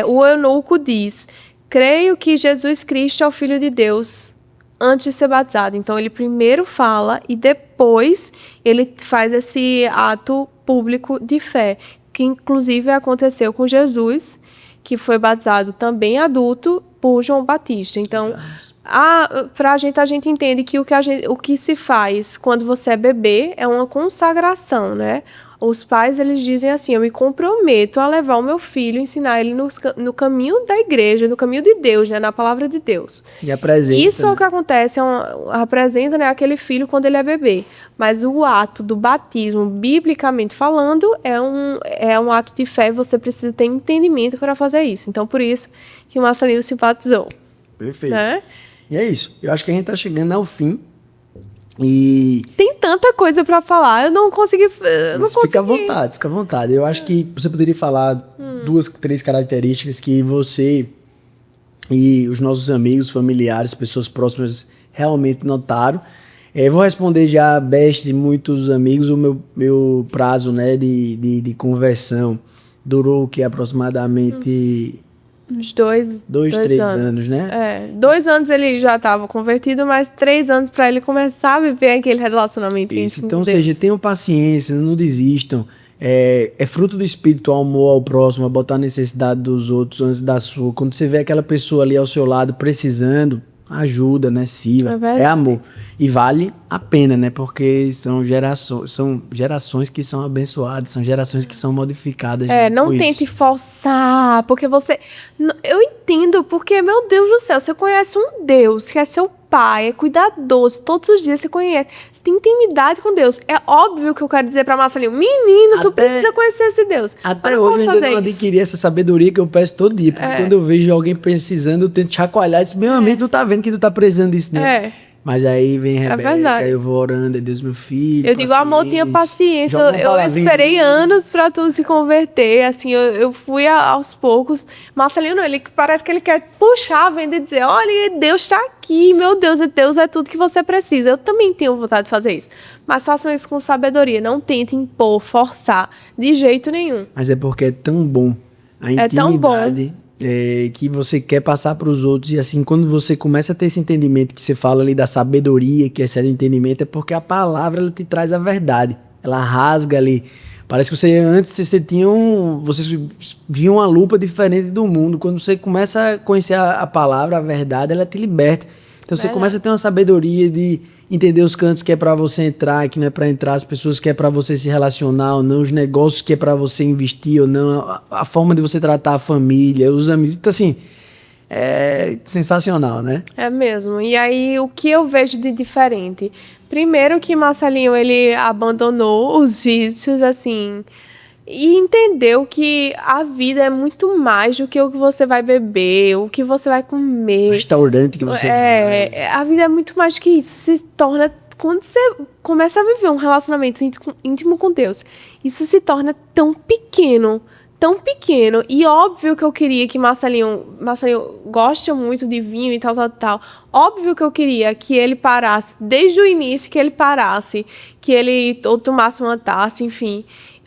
o eunuco diz: creio que Jesus Cristo é o Filho de Deus, antes de ser batizado. Então ele primeiro fala e depois ele faz esse ato público de fé, que inclusive aconteceu com Jesus, que foi batizado também adulto por João Batista. Então, a gente entende que o que se faz quando você é bebê é uma consagração, né? Os pais, eles dizem assim, eu me comprometo a levar o meu filho, ensinar ele no caminho da igreja, no caminho de Deus, né? Na palavra de Deus. E apresenta. Isso é o que acontece, apresenta, né, aquele filho quando ele é bebê. Mas o ato do batismo, biblicamente falando, é um ato de fé, você precisa ter entendimento para fazer isso. Então, por isso que o Marcelinho se batizou. Perfeito. Né? E é isso. Eu acho que a gente tá chegando ao fim. E tem tanta coisa para falar, eu não consegui. Fica à vontade, fica à vontade. Eu acho que você poderia falar 2, 3 características que você e os nossos amigos, familiares, pessoas próximas realmente notaram. Vou responder já bestes e muitos amigos. O meu prazo, né, de conversão durou que aproximadamente uns 2, 3 anos, né? 2 anos ele já estava convertido, mas 3 anos para ele começar a viver aquele relacionamento íntimo. Então, ou seja, tenham paciência, não desistam. É fruto do espírito, ao amor ao próximo, a botar a necessidade dos outros antes da sua. Quando você vê aquela pessoa ali ao seu lado precisando, ajuda, né? Sirva. É amor. E vale a pena, né? Porque são gerações que são abençoadas, são gerações que são modificadas. Não tente forçar, porque você... Eu entendo, porque, meu Deus do céu, você conhece um Deus que é seu pai, é cuidadoso, todos os dias você conhece, você tem intimidade com Deus. É óbvio que eu quero dizer pra Marcelinho, menino, tu precisa conhecer esse Deus. Até hoje eu ainda não adquiri essa sabedoria que eu peço todo dia, porque quando eu vejo alguém precisando, eu tento chacoalhar e dizer, meu amigo, tu tá vendo que tu tá precisando disso, né? Mas aí vem Rebeca, eu vou orando, Deus, meu filho. Eu digo, amor, tinha paciência. Eu esperei anos pra tu se converter. Assim, eu fui aos poucos. Marcelinho, não, ele parece que ele quer puxar a venda e dizer: olha, Deus tá aqui, meu Deus é tudo que você precisa. Eu também tenho vontade de fazer isso. Mas façam isso com sabedoria. Não tentem impor, forçar, de jeito nenhum. Mas é porque é tão bom. A intimidade. É tão bom. Que você quer passar para os outros, e assim, quando você começa a ter esse entendimento que você fala ali da sabedoria, que esse entendimento, é porque a palavra ela te traz a verdade, ela rasga ali, parece que você via uma lupa diferente do mundo. Quando você começa a conhecer a palavra, a verdade, ela te liberta. Então você começa a ter uma sabedoria de entender os cantos que é para você entrar, que não é para entrar, as pessoas que é para você se relacionar ou não, os negócios que é para você investir ou não, a forma de você tratar a família, os amigos. Então, assim, é sensacional, né? É mesmo. E aí, o que eu vejo de diferente? Primeiro que Marcelinho, ele abandonou os vícios, assim... E entendeu que a vida é muito mais do que o que você vai beber, o que você vai comer. O restaurante que você vai. A vida é muito mais do que isso. Se torna... Quando você começa a viver um relacionamento íntimo com Deus, isso se torna tão pequeno. E óbvio que eu queria que Marcelinho gosta muito de vinho e tal. Óbvio que eu queria que ele parasse, desde o início que ele parasse, que ele ou tomasse uma taça, enfim...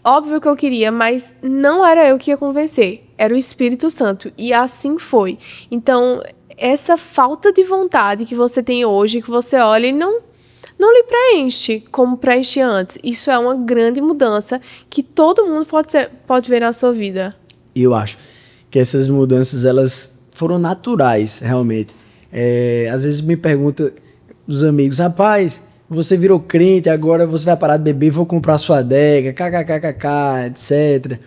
Óbvio que eu queria, mas não era eu que ia convencer. Era o Espírito Santo. E assim foi. Então, essa falta de vontade que você tem hoje, que você olha e não lhe preenche como preenchia antes. Isso é uma grande mudança que todo mundo pode ver na sua vida. E eu acho que essas mudanças, elas foram naturais, realmente. Às vezes me perguntam os amigos, rapaz... Você virou crente, agora você vai parar de beber, vou comprar sua adega, kkkk, etc.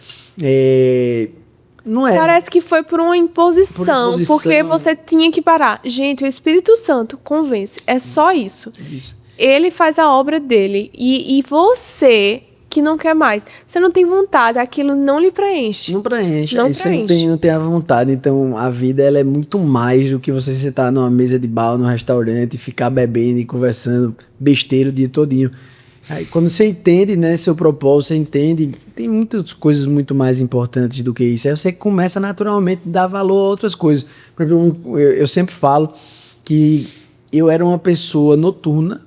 Não é. Parece que foi por uma imposição, porque você tinha que parar. Gente, o Espírito Santo convence, é só isso. Ele faz a obra dele, e você que não quer mais, você não tem vontade, aquilo não lhe preenche. Não preenche. Não tem a vontade. Então, a vida ela é muito mais do que você sentar numa mesa de bar, num restaurante, ficar bebendo e conversando besteira o dia todinho. Aí, quando você entende, né, seu propósito, você entende, tem muitas coisas muito mais importantes do que isso. Aí você começa naturalmente a dar valor a outras coisas. Por exemplo, eu sempre falo que eu era uma pessoa noturna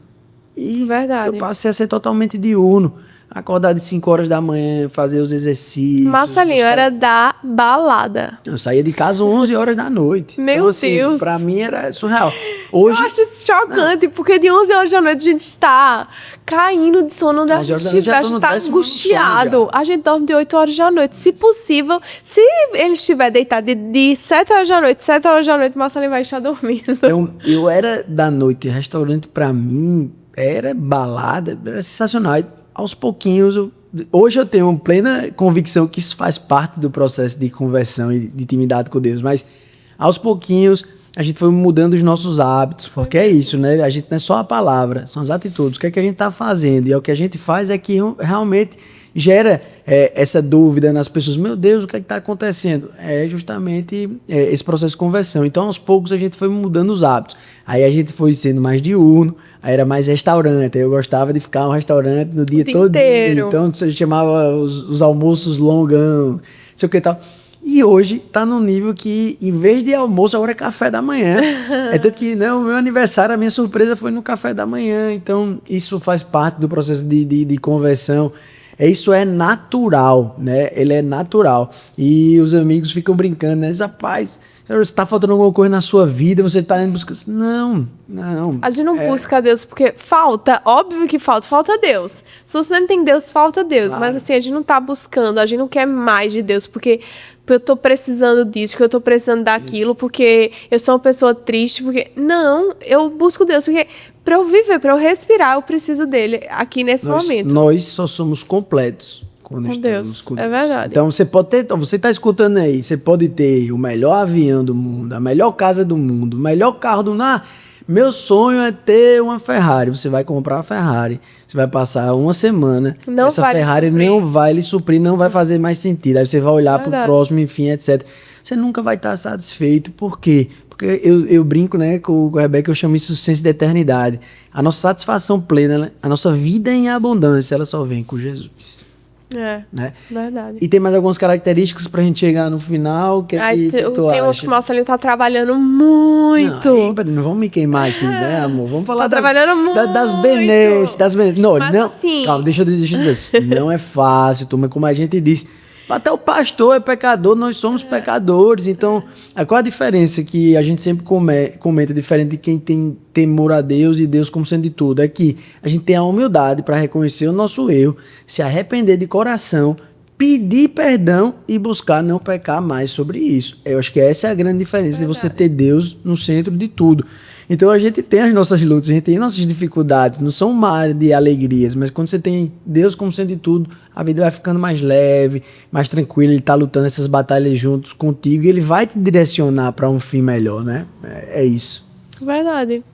e eu passei a ser totalmente diurno. Acordar de 5 horas da manhã, fazer os exercícios. Marcelinho, era da balada. Eu saía de casa 11 horas da noite. Meu então, assim, Deus. Pra mim era surreal. Hoje, eu acho isso chocante, porque de 11 horas da noite a gente está caindo de sono, a gente está angustiado. A gente dorme de 8 horas da noite. Se possível, se ele estiver deitado de 7 horas da noite, Marcelinho vai estar dormindo. Eu era da noite. Restaurante pra mim era balada, era sensacional. Aos pouquinhos eu hoje eu tenho plena convicção que isso faz parte do processo de conversão e de intimidade com Deus, mas aos pouquinhos a gente foi mudando os nossos hábitos, porque é isso, né? A gente não é só a palavra, são as atitudes. O que é que a gente está fazendo? E é o que a gente faz é que realmente gera essa dúvida nas pessoas. Meu Deus, o que é que está acontecendo? É justamente esse processo de conversão. Então, aos poucos, a gente foi mudando os hábitos. Aí a gente foi sendo mais diurno, aí era mais restaurante. Aí eu gostava de ficar no restaurante no dia todo inteiro. Então, você chamava os almoços longão, não sei o que e tal. E hoje tá num nível que, em vez de almoço, agora é café da manhã. É tanto que, né, o meu aniversário, a minha surpresa foi no café da manhã. Então, isso faz parte do processo de conversão. Isso é natural, né? Ele é natural. E os amigos ficam brincando, né? Rapaz, se tá faltando alguma coisa na sua vida, você tá indo buscar... Não. A gente não busca Deus porque falta, óbvio que falta Deus. Se você não tem Deus, falta Deus. Claro. Mas assim, a gente não tá buscando, a gente não quer mais de Deus, porque eu tô precisando disso, que eu tô precisando daquilo, porque eu sou uma pessoa triste, porque... Não, eu busco Deus, porque pra eu viver, pra eu respirar, eu preciso dele aqui nesse momento. Nós só somos completos quando com estamos Deus. com Deus. É verdade. Então você pode ter, você tá escutando aí, você pode ter o melhor avião do mundo, a melhor casa do mundo, o melhor carro do mundo. Meu sonho é ter uma Ferrari. Você vai comprar uma Ferrari, você vai passar uma semana, não essa Ferrari não vai lhe suprir, não vai fazer mais sentido. Aí você vai olhar pro próximo, enfim, etc. Você nunca vai estar satisfeito. Por quê? Porque eu brinco, né, com o Rebeca, eu chamo isso de senso de eternidade. A nossa satisfação plena, né, a nossa vida em abundância, ela só vem com Jesus. Né? Verdade. E tem mais algumas características pra gente chegar no final. Que tu tem acha? Que o Marcelinho tá trabalhando muito. Não vamos me queimar aqui, né, amor? Vamos falar trabalhando muito. Das benesses. Não, mas não. Assim... Calma, deixa eu dizer. Não é fácil, turma, como a gente disse. Até o pastor é pecador, nós somos pecadores. Então, qual a diferença que a gente sempre comenta, diferente de quem tem temor a Deus e Deus como sendo de tudo? É que a gente tem a humildade para reconhecer o nosso erro, se arrepender de coração, pedir perdão e buscar não pecar mais sobre isso. Eu acho que essa é a grande diferença de você ter Deus no centro de tudo. Então a gente tem as nossas lutas, a gente tem nossas dificuldades, não são um mar de alegrias, mas quando você tem Deus como centro de tudo, a vida vai ficando mais leve, mais tranquila, ele tá lutando essas batalhas juntos contigo e ele vai te direcionar para um fim melhor, né? É isso. Verdade.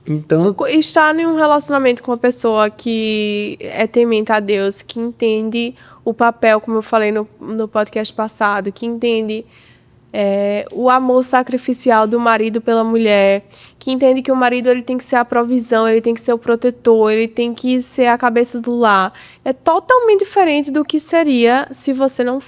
Então, estar em um relacionamento com uma pessoa que é temente a Deus, que entende o papel, como eu falei no podcast passado, que entende o amor sacrificial do marido pela mulher, que entende que o marido ele tem que ser a provisão, ele tem que ser o protetor, ele tem que ser a cabeça do lar. É totalmente diferente do que seria se você não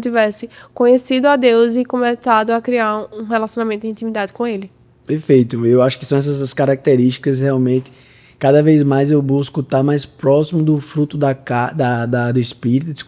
tivesse conhecido a Deus e começado a criar um relacionamento de intimidade com ele. Perfeito, eu acho que são essas características realmente. Cada vez mais eu busco estar mais próximo do fruto do espírito,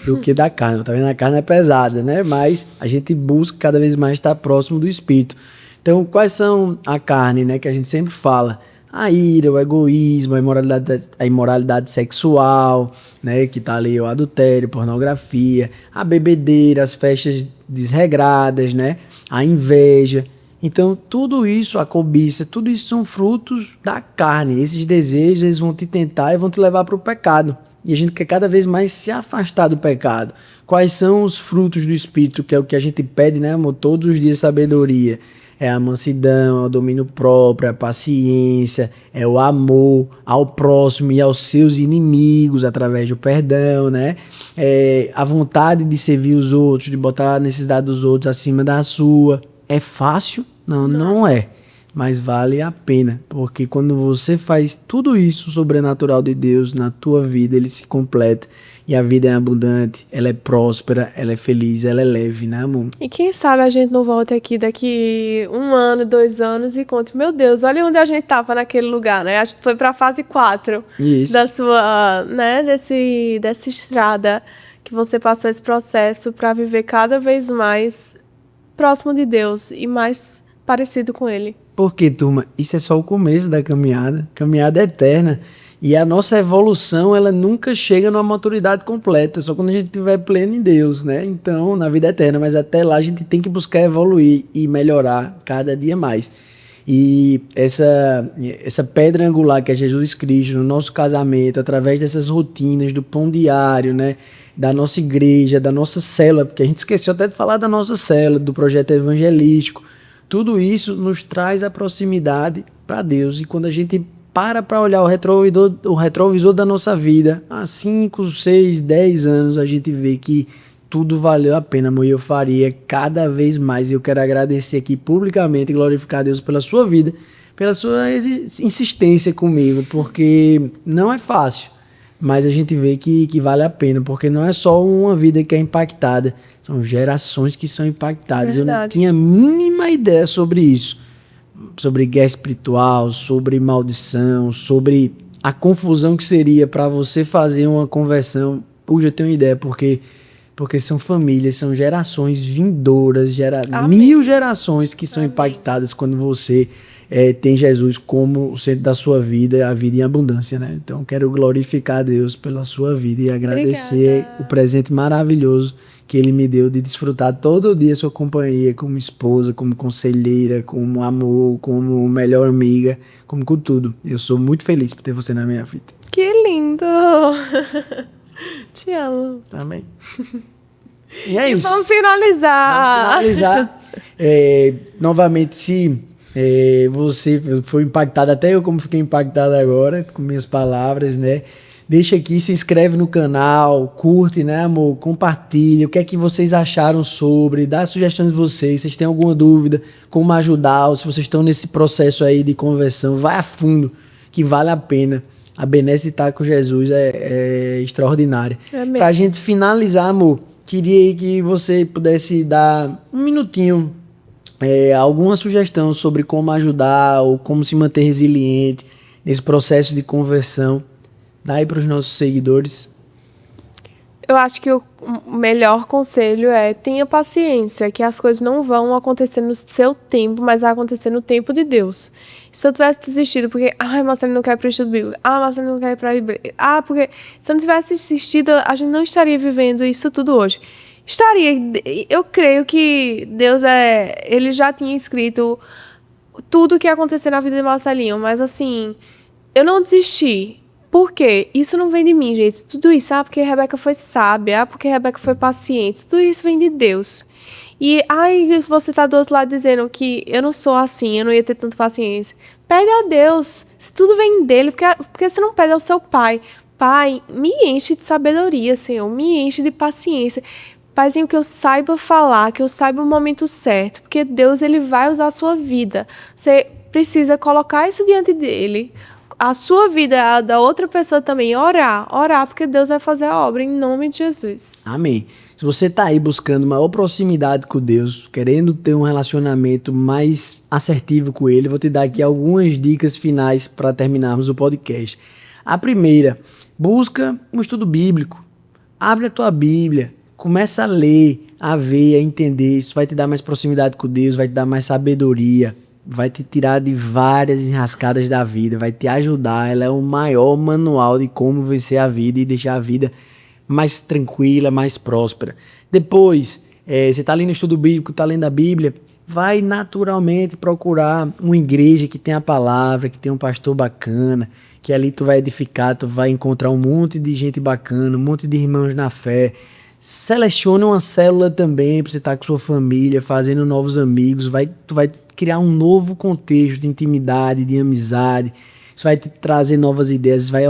do que da carne. Tá vendo? A carne é pesada, né? Mas a gente busca cada vez mais estar próximo do espírito. Então, quais são a carne, né? Que a gente sempre fala. A ira, o egoísmo, a imoralidade sexual, né? Que tá ali o adultério, pornografia, a bebedeira, as festas desregradas, né? A inveja. Então, tudo isso, a cobiça, tudo isso são frutos da carne. Esses desejos, eles vão te tentar e vão te levar para o pecado. E a gente quer cada vez mais se afastar do pecado. Quais são os frutos do Espírito, que é o que a gente pede, né, amor? Todos os dias, sabedoria. É a mansidão, é o domínio próprio, é a paciência, é o amor ao próximo e aos seus inimigos através do perdão, né? É a vontade de servir os outros, de botar a necessidade dos outros acima da sua. É fácil? Não é. Mas vale a pena, porque quando você faz tudo isso, o sobrenatural de Deus na tua vida, ele se completa. E a vida é abundante, ela é próspera, ela é feliz, ela é leve, né, amor? E quem sabe a gente não volta aqui daqui 1 ano, 2 anos e conta, meu Deus, olha onde a gente tava naquele lugar, né? Acho que foi pra fase 4 isso. Da sua, né, dessa estrada que você passou esse processo para viver cada vez mais próximo de Deus e mais parecido com Ele. Porque, turma, isso é só o começo da caminhada. Caminhada é eterna. E a nossa evolução, ela nunca chega numa maturidade completa, só quando a gente estiver pleno em Deus, né? Então, na vida eterna. Mas até lá a gente tem que buscar evoluir e melhorar cada dia mais. E essa pedra angular que é Jesus Cristo no nosso casamento, através dessas rotinas do pão diário, né? Da nossa igreja, da nossa célula, porque a gente esqueceu até de falar da nossa célula, do projeto evangelístico. Tudo isso nos traz a proximidade para Deus. E quando a gente para olhar o retrovisor da nossa vida, há 5, 6, 10 anos, a gente vê que tudo valeu a pena, amor, e eu faria cada vez mais. E eu quero agradecer aqui publicamente e glorificar a Deus pela sua vida, pela sua insistência comigo, porque não é fácil, mas a gente vê que vale a pena, porque não é só uma vida que é impactada, são gerações que são impactadas. Verdade. Eu não tinha a mínima ideia sobre isso, sobre guerra espiritual, sobre maldição, sobre a confusão que seria para você fazer uma conversão. Hoje eu tenho uma ideia, porque são famílias, são gerações vindouras, mil gerações que são impactadas quando você tem Jesus como o centro da sua vida, a vida em abundância, né? Então quero glorificar a Deus pela sua vida e agradecer Obrigada. o presente maravilhoso que Ele me deu de desfrutar todo dia sua companhia como esposa, como conselheira, como amor, como melhor amiga, como com tudo. Eu sou muito feliz por ter você na minha vida. Que lindo! Te amo. Amém. E é isso. Vamos finalizar. Vamos finalizar. Novamente, se você foi impactado, até eu como fiquei impactado agora com minhas palavras, né? Deixa aqui, se inscreve no canal, curte, né, amor? Compartilha, o que é que vocês acharam sobre, dá sugestões de vocês têm alguma dúvida, como ajudar, ou se vocês estão nesse processo aí de conversão, vai a fundo, que vale a pena. A benesse de estar com Jesus é extraordinária. Pra gente finalizar, amor, queria que você pudesse dar um minutinho, alguma sugestão sobre como ajudar ou como se manter resiliente nesse processo de conversão. Dá aí para os nossos seguidores. Eu acho que o melhor conselho é tenha paciência, que as coisas não vão acontecer no seu tempo, mas vai acontecer no tempo de Deus. Se eu tivesse desistido porque, Marcelo não quer ir para o estudo bíblico, Marcelo não quer ir para a igreja, porque se eu não tivesse desistido, a gente não estaria vivendo isso tudo hoje. Eu creio que Deus ele já tinha escrito tudo o que ia acontecer na vida de Marcelinho, mas assim, eu não desisti. Por quê? Isso não vem de mim, gente. Tudo isso, porque Rebeca foi sábia, porque Rebeca foi paciente. Tudo isso vem de Deus. E, você tá do outro lado dizendo que eu não sou assim, eu não ia ter tanta paciência. Pede a Deus. Se tudo vem dele, porque você não pede ao seu pai. Pai, me enche de sabedoria, Senhor. Me enche de paciência. Paizinho, que eu saiba falar, que eu saiba o momento certo. Porque Deus, ele vai usar a sua vida. Você precisa colocar isso diante dele. A sua vida, a da outra pessoa também, orar, porque Deus vai fazer a obra em nome de Jesus. Amém. Se você está aí buscando maior proximidade com Deus, querendo ter um relacionamento mais assertivo com Ele, vou te dar aqui algumas dicas finais para terminarmos o podcast. A primeira, busca um estudo bíblico. Abre a tua Bíblia, começa a ler, a ver, a entender. Isso vai te dar mais proximidade com Deus, vai te dar mais sabedoria. Vai te tirar de várias enrascadas da vida, vai te ajudar. Ela é o maior manual de como vencer a vida e deixar a vida mais tranquila, mais próspera. Depois, você está lendo o estudo bíblico, está lendo a Bíblia, vai naturalmente procurar uma igreja que tem a palavra, que tem um pastor bacana, que ali tu vai edificar, tu vai encontrar um monte de gente bacana, um monte de irmãos na fé. Seleciona uma célula também para você estar com sua família, fazendo novos amigos. Tu vai criar um novo contexto de intimidade, de amizade. Isso vai te trazer novas ideias, vai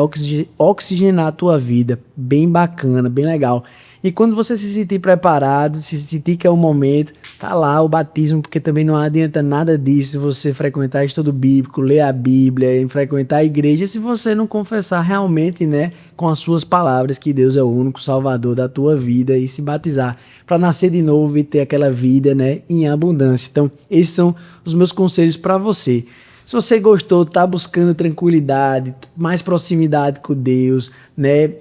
oxigenar a tua vida. Bem bacana, bem legal. E quando você se sentir preparado, se sentir que é o momento, tá lá o batismo, porque também não adianta nada disso se você frequentar estudo bíblico, ler a Bíblia, frequentar a igreja, se você não confessar realmente, né, com as suas palavras que Deus é o único salvador da tua vida e se batizar para nascer de novo e ter aquela vida, né, em abundância. Então, esses são os meus conselhos para você. Se você gostou, tá buscando tranquilidade, mais proximidade com Deus, né?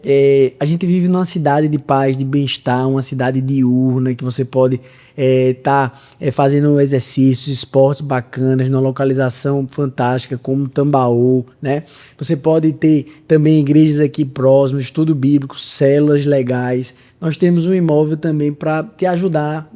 A gente vive numa cidade de paz, de bem-estar, uma cidade diurna, que você pode fazendo exercícios, esportes bacanas, numa localização fantástica, como Tambaú, né? Você pode ter também igrejas aqui próximas, estudo bíblico, células legais. Nós temos um imóvel também para te ajudar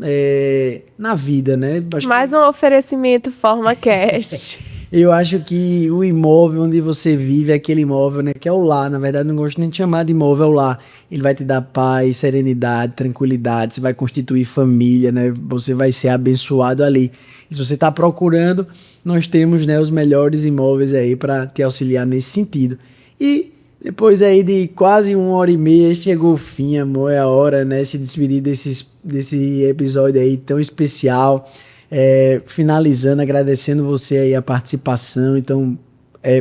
na vida, né? Mais um oferecimento FormaCast. Eu acho que o imóvel onde você vive é aquele imóvel, né, que é o lar. Na verdade, não gosto nem de chamar de imóvel, é o lar. Ele vai te dar paz, serenidade, tranquilidade. Você vai constituir família, né? Você vai ser abençoado ali. E se você está procurando, nós temos, né, os melhores imóveis aí para te auxiliar nesse sentido. E depois aí de quase 1h30, chegou o fim, amor. É a hora, né? Se despedir desse episódio aí tão especial. Finalizando, agradecendo você aí a participação. Então,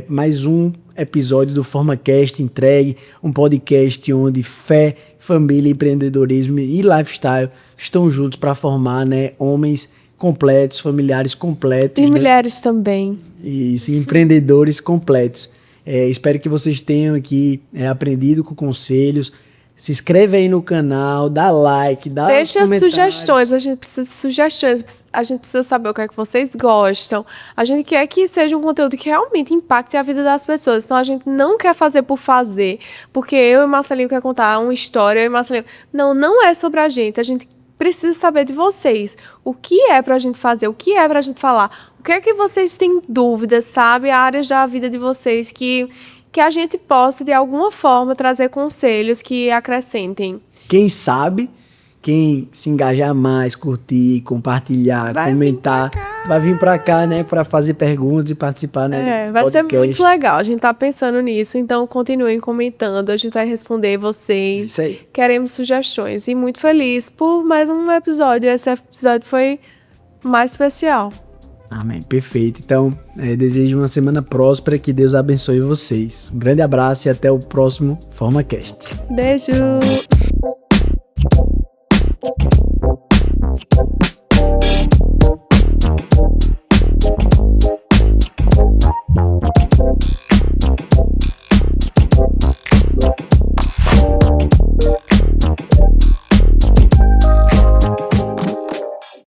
mais um episódio do FormaCast entregue, um podcast onde fé, família, empreendedorismo e lifestyle estão juntos para formar, né, homens completos, familiares completos. E né? mulheres também. Isso, empreendedores completos. Espero que vocês tenham aqui aprendido com conselhos. Se inscreve aí no canal, dá like, dá Deixa comentários. sugestões, a gente precisa de sugestões, a gente precisa saber o que é que vocês gostam. A gente quer que seja um conteúdo que realmente impacte a vida das pessoas. Então a gente não quer fazer por fazer, porque eu e Marcelinho quer contar uma história, eu e Marcelinho... Não é sobre a gente precisa saber de vocês. O que é pra gente fazer, o que é pra gente falar, o que é que vocês têm dúvidas, sabe? Áreas da vida de vocês que a gente possa, de alguma forma, trazer conselhos que acrescentem. Quem sabe, quem se engajar mais, curtir, compartilhar, comentar, vai vir pra cá, né, pra fazer perguntas e participar, né, vai podcast. ser muito legal, a gente tá pensando nisso, então continuem comentando, a gente vai responder vocês. Isso aí. Queremos sugestões e muito feliz por mais um episódio, esse episódio foi mais especial. Amém, perfeito. Então, desejo uma semana próspera, que Deus abençoe vocês. Um grande abraço e até o próximo FormaCast. Beijo!